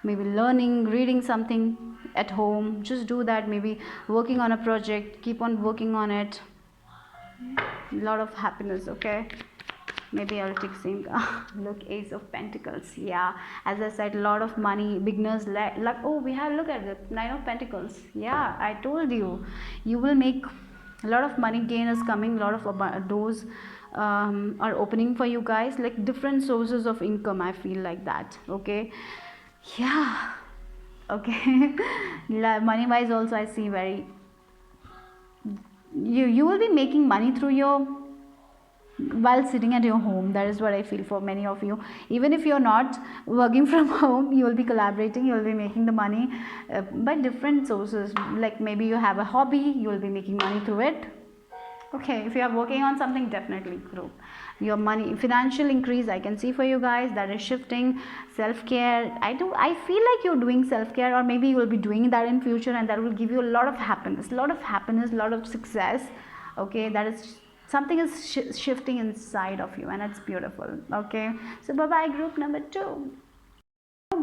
maybe learning, reading something at home. Just do that. Maybe working on a project, keep on working on it. A lot of happiness. Okay, maybe I'll take same. Look, Ace of Pentacles. Yeah, as I said, a lot of money, beginners luck. Oh, we have, look at it, Nine of Pentacles. Yeah, I told you, you will make a lot of money. Gain is coming, a lot of doors are opening for you guys, like different sources of income. I feel like that. Okay, yeah, okay. Money wise also, I see very, you will be making money through your, while sitting at your home. That is what I feel for many of you. Even if you're not working from home, you will be collaborating, you will be making the money by different sources. Like maybe you have a hobby, you will be making money through it. Okay, if you are working on something, definitely group your money, financial increase I can see for you guys. That is shifting. Self-care, I feel like you're doing self-care, or maybe you will be doing that in future, and that will give you a lot of happiness, a lot of success. Okay, that is something is shifting inside of you, and it's beautiful. Okay, so bye bye group number 2.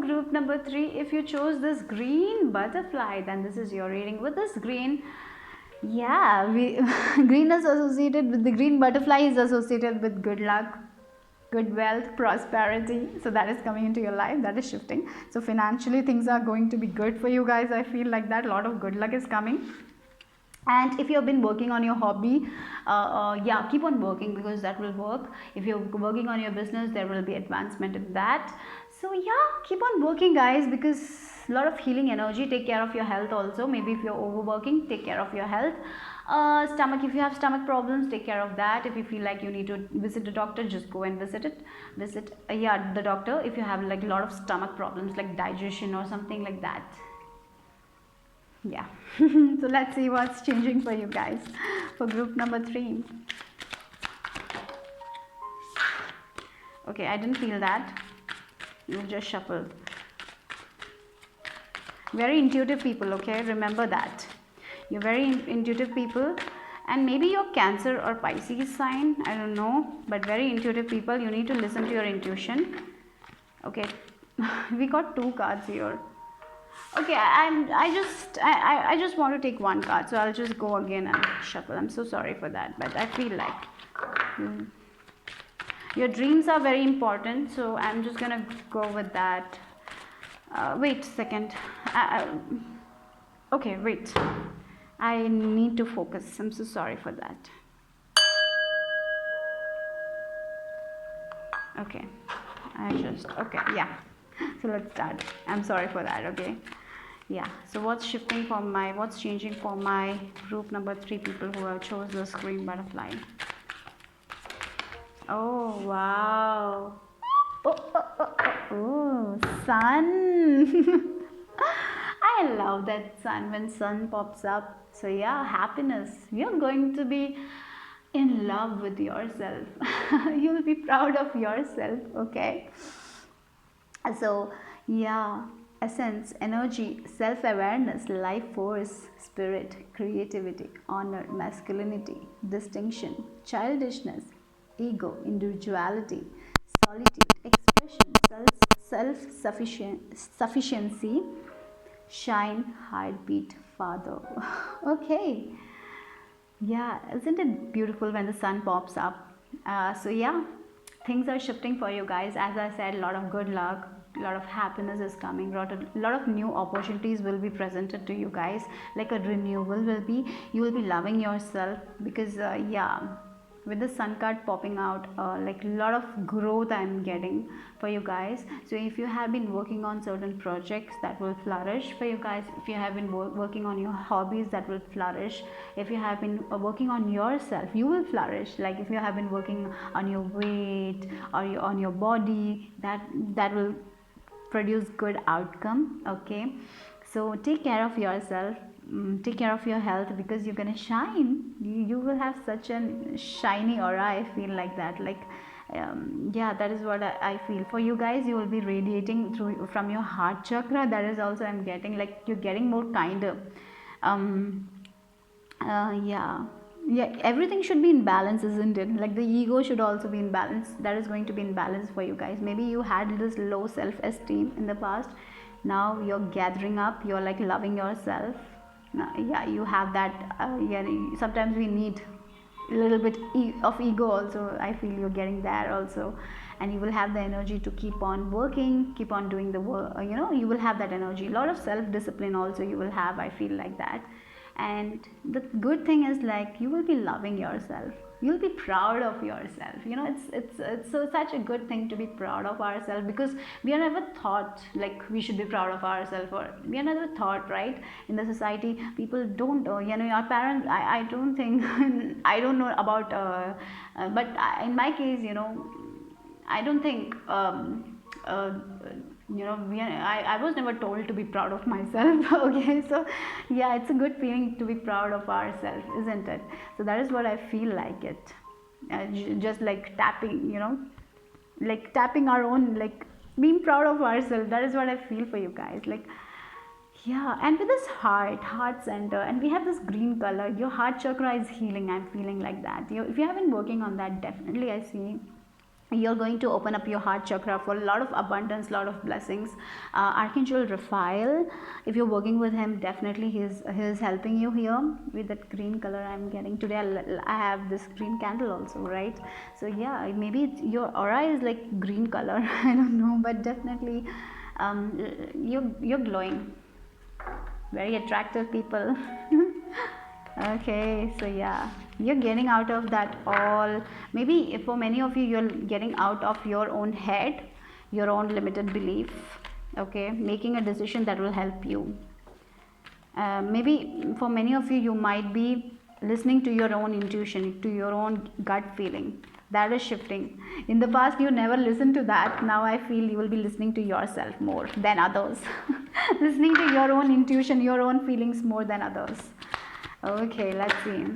Group number 3, if you chose this green butterfly, then this is your reading with this green. Yeah, green is associated with, the green butterfly is associated with good luck, good wealth, prosperity. So that is coming into your life, that is shifting. So financially things are going to be good for you guys. I feel like that a lot of good luck is coming. And if you have been working on your hobby, yeah, keep on working, because that will work. If you're working on your business, there will be advancement in that. So yeah, keep on working guys, because a lot of healing energy. Take care of your health also. Maybe if you're overworking, take care of your health. Stomach, if you have stomach problems, take care of that. If you feel like you need to visit a doctor, just go and visit yeah, the doctor, if you have like a lot of stomach problems, like digestion or something like that. Yeah. So let's see what's changing for you guys for group number 3. Okay, I didn't feel that. You just shuffle. Very intuitive people. Okay, remember that you're very intuitive people, and maybe you're Cancer or Pisces sign, I don't know, but very intuitive people. You need to listen to your intuition. Okay. We got 2 cards here. Okay, I just want to take 1 card, so I'll just go again and shuffle. I'm so sorry for that, but I feel like your dreams are very important, so I'm just gonna go with that. Wait a second. Okay, wait. I need to focus. I'm so sorry for that. Okay, okay, yeah. So let's start. I'm sorry for that. Okay, yeah. So what's changing for my group number 3 people who have chose this green butterfly? Oh wow. Oh, sun. I love that sun, when sun pops up. So yeah, happiness. You're going to be in love with yourself. You'll be proud of yourself. Okay, so yeah, essence, energy, self-awareness, life force, spirit, creativity, honor, masculinity, distinction, childishness, ego, individuality, solitude, expression, self-sufficiency, shine, heartbeat, father. Okay, yeah, isn't it beautiful when the sun pops up? So yeah, things are shifting for you guys. As I said, a lot of good luck, a lot of happiness is coming, a lot of new opportunities will be presented to you guys, like a renewal will be. You will be loving yourself, because yeah, with the sun card popping out, like a lot of growth I'm getting for you guys. So if you have been working on certain projects, that will flourish for you guys. If you have been working on your hobbies, that will flourish. If you have been working on yourself, you will flourish. Like if you have been working on your weight or on your body, that will produce good outcome. Okay, so take care of yourself, take care of your health, because you're gonna shine. You will have such a shiny aura. I feel like that, like Yeah, that is what I feel for you guys. You will be radiating through from your heart chakra. That is also I'm getting, like you're getting more kinder. um yeah, yeah, everything should be in balance, isn't it? Like the ego should also be in balance. That is going to be in balance for you guys. Maybe you had this low self-esteem in the past. Now you're gathering up, you're like loving yourself. Yeah, you have that. Yeah, sometimes we need a little bit of ego also. I feel you're getting there also, and you will have the energy to keep on working, keep on doing the work. You will have that energy. A lot of self discipline also you will have, I feel like that. And the good thing is, like, you will be loving yourself, you'll be proud of yourself. It's so such a good thing to be proud of ourselves, because we are never thought like we should be proud of ourselves, or we are never thought, right? In the society, people don't, our parents, I don't think I don't know about, but in my case, I don't think, I was never told to be proud of myself. Okay, so yeah, it's a good feeling to be proud of ourselves, isn't it? So that is what I feel like it. Just like tapping, like tapping our own, like being proud of ourselves. That is what I feel for you guys. Like, yeah, and with this heart center, and we have this green color, your heart chakra is healing. I'm feeling like that. If you have been working on that, definitely I see you're going to open up your heart chakra for a lot of abundance, lot of blessings. Archangel Raphael, if you're working with him, definitely he's helping you here with that green color I'm getting today. I have this green candle also, right? So yeah, maybe your aura is like green color. I don't know, but definitely you're glowing, very attractive people. Okay, so yeah, you're getting out of that all. Maybe for many of you, you're getting out of your own head, your own limited belief. Okay, making a decision that will help you. Maybe for many of you, you might be listening to your own intuition, to your own gut feeling. That is shifting. In the past, you never listened to that. Now I feel you will be listening to yourself more than others. Listening to your own intuition, your own feelings more than others. Okay, let's see.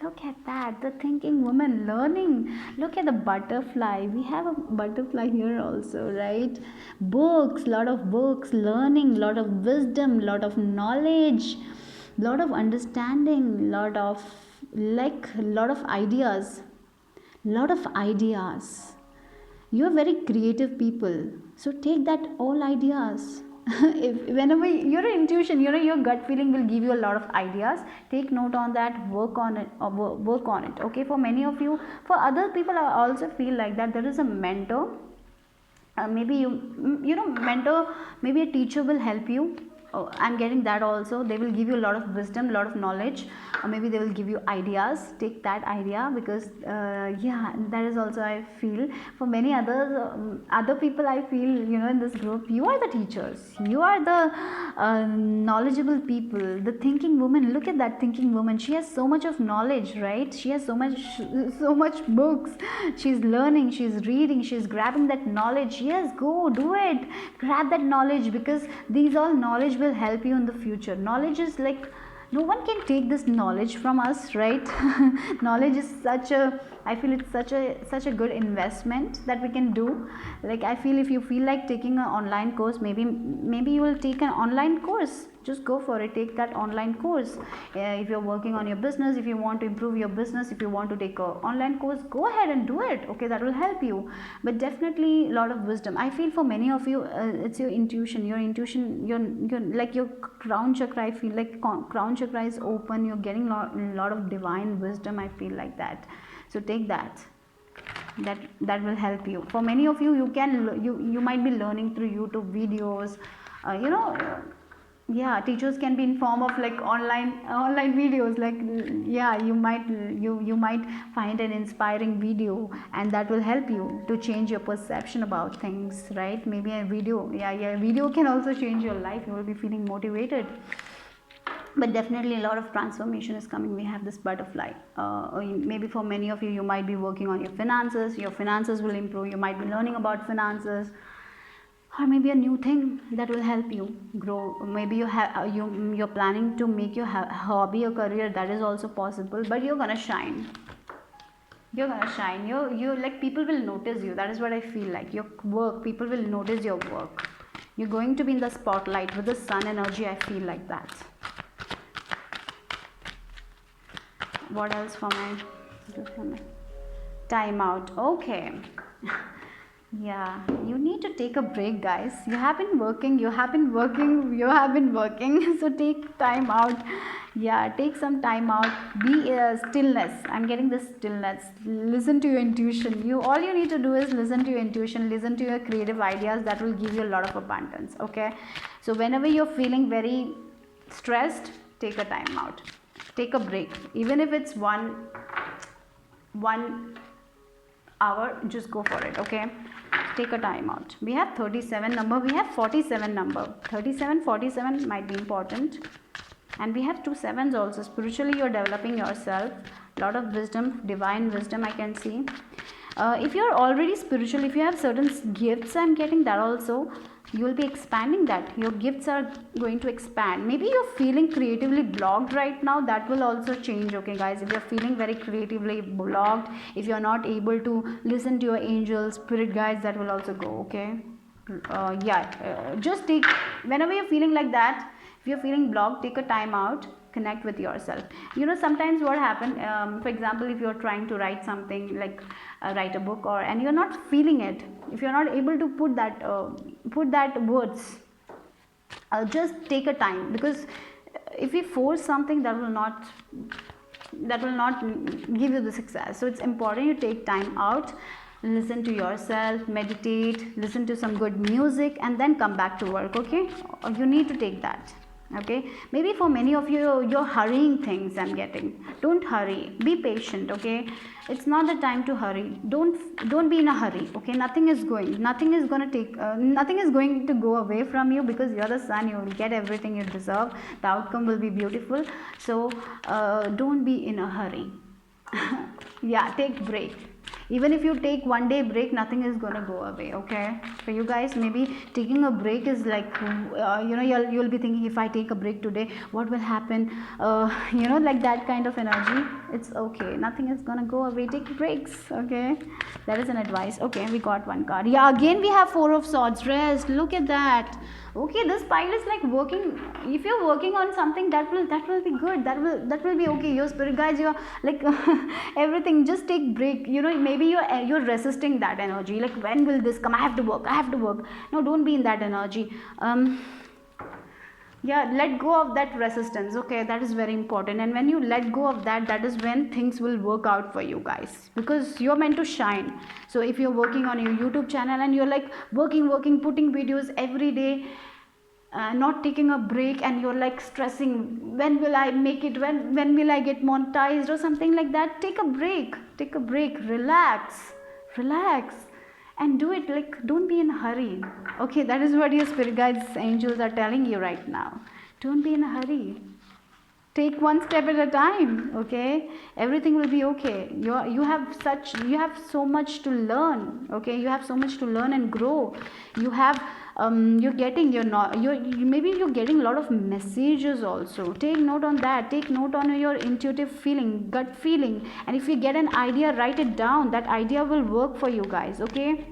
Look at that, the thinking woman learning. Look at the butterfly. We have a butterfly here also, right? Books, lot of books, learning, lot of wisdom, lot of knowledge, lot of understanding, lot of ideas, lot of ideas. You're very creative people, so take that all ideas. If whenever your intuition, your gut feeling will give you a lot of ideas, take note on that, work on it, or work on it. Okay, for many of you, for other people, I also feel like that there is a mentor. Maybe mentor, maybe a teacher will help you. Oh, I'm getting that also. They will give you a lot of wisdom, a lot of knowledge, or maybe they will give you ideas. Take that idea, because yeah, that is also I feel for many others, other people. I feel, in this group, you are the teachers, you are the knowledgeable people, the thinking woman. Look at that thinking woman. She has so much of knowledge, right? She has so much books. She's learning, she's reading, she's grabbing that knowledge. Yes, go do it. Grab that knowledge, because these all knowledge will help you in the future. Knowledge is like, no one can take this knowledge from us, right? Knowledge is I feel it's such a good investment that we can do. Like, I feel if you feel like taking an online course, maybe you will take an online course. Just go for it, take that online course. If you're working on your business, if you want to improve your business, if you want to take an online course, go ahead and do it. Okay, that will help you. But definitely a lot of wisdom, I feel for many of you, it's your intuition, your like your crown chakra. I feel like crown chakra is open, you're getting a lot of divine wisdom. I feel like that. So take that will help you. For many of you, you might be learning through YouTube videos. you know yeah, teachers can be in form of like online videos. Like, yeah, you might find an inspiring video, and that will help you to change your perception about things, right? Maybe a video, yeah, video can also change your life. You will be feeling motivated. But definitely a lot of transformation is coming. We have this butterfly. Maybe for many of you, you might be working on your finances will improve. You might be learning about finances, or maybe a new thing that will help you grow. Maybe you're planning to make your hobby a career. That is also possible, but you're gonna shine. You're gonna shine. You like, people will notice you. That is what I feel like. Your work, people will notice your work. You're going to be in the spotlight with the sun energy. I feel like that. What else for my time out? Okay. Yeah, you need to take a break, guys. You have been working, so take time out. Yeah, take some time out. Be stillness. I'm getting this stillness. Listen to your intuition. All you need to do is listen to your intuition, listen to your creative ideas. That will give you a lot of abundance. Okay, so whenever you're feeling very stressed, take a time out. Take a break, even if it's one hour, just go for it. Okay, take a time out. We have 37 number, we have 47 number. 37, 47 might be important, and we have two sevens also. Spiritually, you're developing yourself. Lot of wisdom, divine wisdom I can see. If you're already spiritual, if you have certain gifts, I'm getting that also, you will be expanding that. Your gifts are going to expand. Maybe you're feeling creatively blocked right now. That will also change. Okay, guys, if you're feeling very creatively blocked, if you're not able to listen to your angels, spirit guides, that will also go. Okay, just take, whenever you're feeling like that, if you're feeling blocked, take a time out, connect with yourself. Sometimes what happen, for example, if you're trying to write something, like write a book, and you're not feeling it, if you're not able to put that words, just take a time, because if you force something, that will not give you the success. So it's important you take time out, listen to yourself, meditate, listen to some good music, and then come back to work. Okay, you need to take that. Okay, maybe for many of you, you're hurrying things. I'm getting, don't hurry, be patient. Okay, it's not the time to hurry. Don't be in a hurry. Okay, nothing is going to go away from you, because you're the sun. You will get everything you deserve. The outcome will be beautiful. So don't be in a hurry. Yeah, take break. Even if you take one day break, nothing is gonna go away. Okay, for you guys, maybe taking a break is like, you'll be thinking, if I take a break today, what will happen? Like that kind of energy. It's okay, nothing is gonna go away. Take breaks. Okay, that is an advice. Okay, we got one card. Yeah, again we have Four of Swords. Rest. Look at that. Okay, this pile is like working. If you're working on something, that will be good. That will be okay. Your spirit guides, you're like everything. Just take break. Maybe you're resisting that energy. Like, when will this come? I have to work. No, don't be in that energy. Yeah, let go of that resistance. Okay, that is very important. And when you let go of that, that is when things will work out for you guys, because you're meant to shine. So if you're working on your YouTube channel, and you're like working, putting videos every day, not taking a break, and you're like stressing, when will I make it, when will I get monetized, or something like that, take a break, relax, and do it. Like, don't be in a hurry. Okay, that is what your spirit guides, angels are telling you right now. Don't be in a hurry. Take one step at a time. Okay, everything will be okay. You have so much to learn. Okay, you have so much to learn and grow. Maybe you're getting a lot of messages also. Take note on that. Take note on your intuitive feeling, gut feeling, and if you get an idea, write it down. That idea will work for you guys. Okay,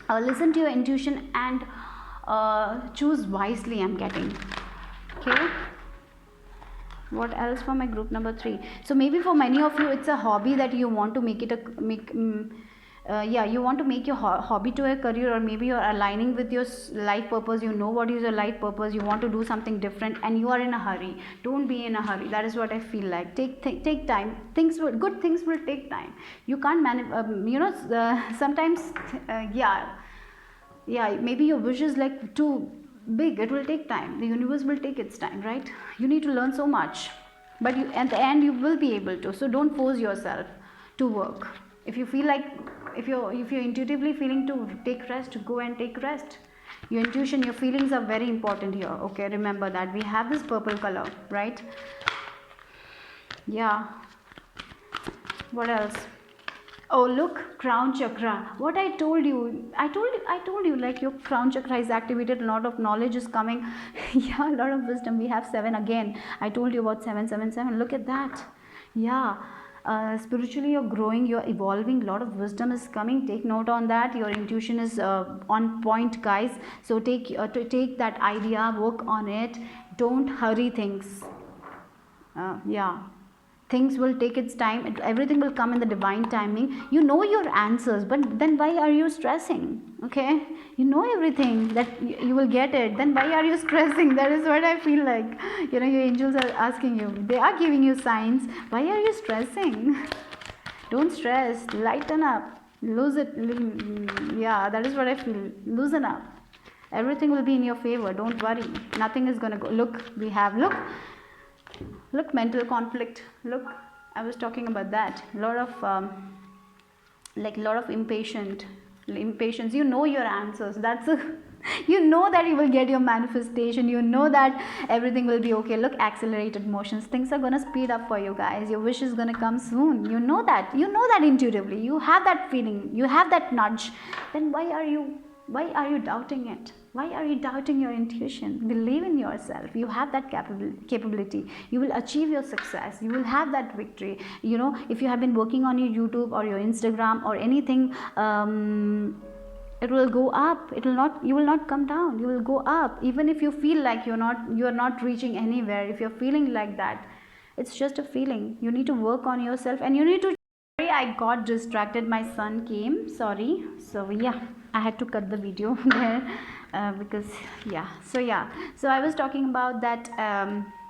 listen to your intuition, and choose wisely. I'm getting. Okay, what else for my group number 3? So maybe for many of you, it's a hobby that you want to make it you want to make your hobby to a career, or maybe you're aligning with your life purpose. You know what is your life purpose. You want to do something different, and you are in a hurry. Don't be in a hurry. That is what I feel like. Take time. Good things will take time. You can't sometimes maybe your wish is like too big. It will take time. The universe will take its time, right? You need to learn so much, but at the end you will be able to. So don't force yourself to work. If you feel like, if you're intuitively feeling to take rest, go and take rest. Your intuition, your feelings are very important here. Okay, remember that. We have this purple color, right? Yeah, what else? Oh, look, crown chakra. What I told you, like, your crown chakra is activated. A lot of knowledge is coming. Yeah, a lot of wisdom. We have 7 again. I told you about 777. Look at that. Yeah, spiritually you're growing, you're evolving, a lot of wisdom is coming. Take note on that. Your intuition is on point, guys. So take that idea, work on it. Don't hurry things. Yeah, things will take its time. Everything will come in the divine timing. You know your answers, but then why are you stressing? Okay, you know everything that you will get it, then why are you stressing? That is what I feel like. Your angels are asking you, they are giving you signs. Why are you stressing? Don't stress, lighten up, lose it. Yeah, that is what I feel. Loosen up, everything will be in your favor. Don't worry, nothing is gonna go. Look, we have, look, mental conflict. Look, I was talking about that. A lot of like a lot of impatience. You know your answers. That's a you know that you will get your manifestation. You know that everything will be okay. Look, accelerated motions. Things are gonna speed up for you guys. Your wish is gonna come soon. You know that. You know that intuitively. You have that feeling. You have that nudge. Then why are you doubting it? Why are you doubting your intuition? Believe in yourself. You have that capability. You will achieve your success. You will have that victory. If you have been working on your YouTube or your Instagram or anything, it will go up. You will not come down. You will go up. Even if you feel like you're not reaching anywhere, if you're feeling like that, it's just a feeling. You need to work on yourself, and you need to. Sorry, I got distracted. My son came. Sorry. So yeah, I had to cut the video there because yeah. So I was talking about that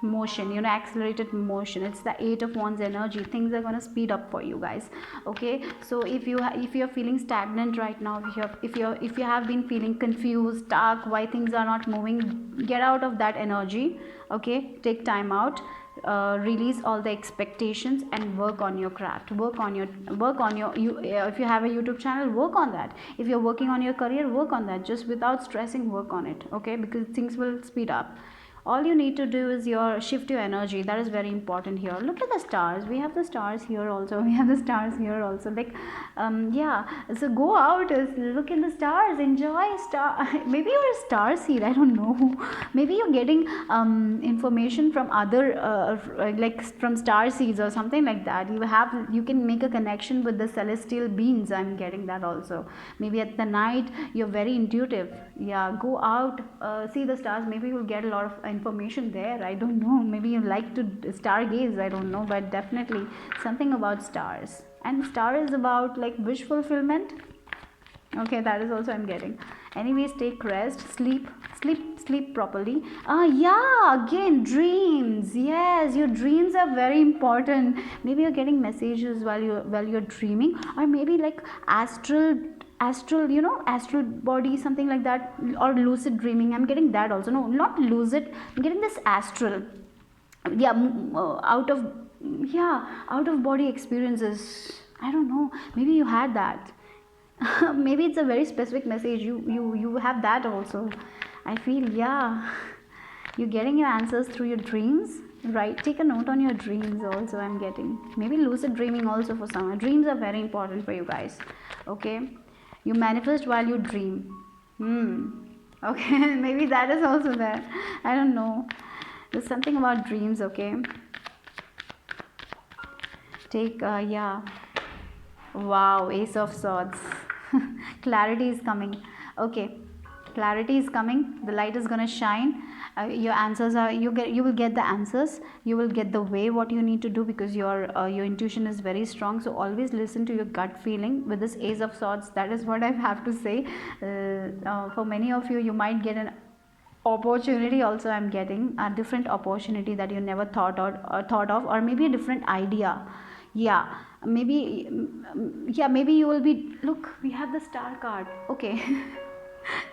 motion. Accelerated motion. It's the 8 of Wands energy. Things are gonna speed up for you guys. Okay. So if you're feeling stagnant right now, if you have been feeling confused, stuck, why things are not moving, get out of that energy. Okay. Take time out. Release all the expectations and work on your craft. If you have a YouTube channel, work on that. If you're working on your career, work on that. Just without stressing, work on it. Okay, because things will speed up. All you need to do is shift your energy. That is very important here. Look at the stars. We have the stars here also. We have the stars here also. Like yeah, so go out, look in the stars, enjoy star. Maybe you're a star seed, I don't know. Maybe you're getting information from other like from star seeds or something like that. You can make a connection with the celestial beings. I'm getting that also. Maybe at the night you're very intuitive. Yeah, go out, see the stars. Maybe you'll get a lot of information there. I don't know. Maybe you like to stargaze. I don't know, but definitely something about stars. And star is about like wish fulfillment. Okay, that is also I'm getting. Anyways, take rest, sleep properly. Yeah, again, dreams. Yes, your dreams are very important. Maybe you're getting messages while you're dreaming, or maybe like astral astral body, something like that, or lucid dreaming. I'm getting that also. No, not lucid. I'm getting this astral. Yeah, out of body experiences. I don't know, maybe you had that. Maybe it's a very specific message. You have that also, I feel. Yeah, you're getting your answers through your dreams, right? Take a note on your dreams also. I'm getting maybe lucid dreaming also. For some, dreams are very important for you guys. Okay, you manifest while you dream. Okay. Maybe that is also there. I don't know, there's something about dreams. Okay, take yeah. Wow, Ace of Swords. Clarity is coming. Okay, clarity is coming. The light is gonna shine. Your answers are you will get the answers. You will get the way what you need to do, because your intuition is very strong. So always listen to your gut feeling with this Ace of Swords. That is what I have to say. For many of you, you might get an opportunity also. I'm getting a different opportunity that you never thought of, or maybe a different idea. Yeah, maybe. Yeah, maybe you will be. Look, we have the star card. Okay.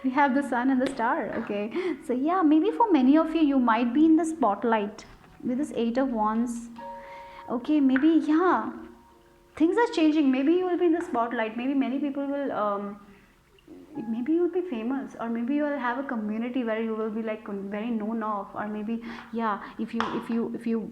We have the sun and the star. Okay, so yeah, maybe for many of you might be in the spotlight with this 8 of Wands. Okay, maybe. Yeah, things are changing. Maybe you will be in the spotlight. Maybe many people will maybe you'll be famous, or maybe you will have a community where you will be like very known of, or maybe, yeah, if you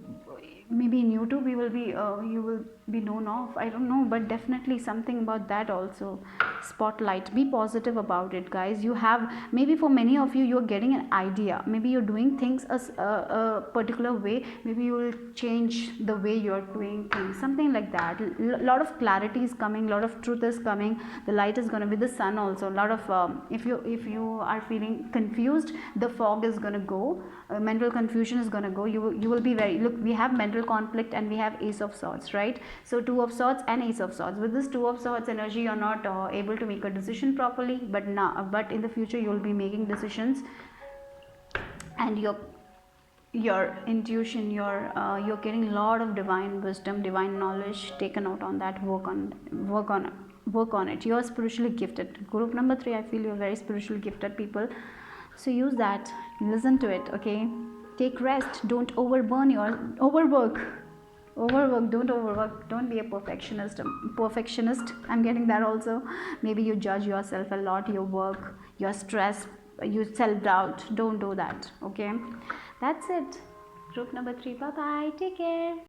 maybe in YouTube you will be known of, I don't know, but definitely something about that also. Spotlight, be positive about it, guys. You have, maybe for many of you, you're getting an idea, maybe you're doing things a particular way, maybe you will change the way you're doing things, something like that. Lot of clarity is coming, lot of truth is coming, the light is going to be the sun also. A lot of if you are feeling confused, the fog is going to go, mental confusion is going to go. You will be very, look, we have mental conflict and we have ace of swords, right? So two of swords and ace of swords. With this two of swords energy, you're not able to make a decision properly, but now, but in the future you will be making decisions, and your intuition, you're getting a lot of divine wisdom, divine knowledge. Take a note on that, work on it. You're spiritually gifted. Group number 3, I feel you're very spiritually gifted people, so use that, listen to it, okay? Take rest, don't overwork, don't overwork, don't be a perfectionist. I'm getting that also. Maybe you judge yourself a lot, your work, your stress, you self-doubt. Don't do that, okay? That's it. Group number 3, bye bye, take care.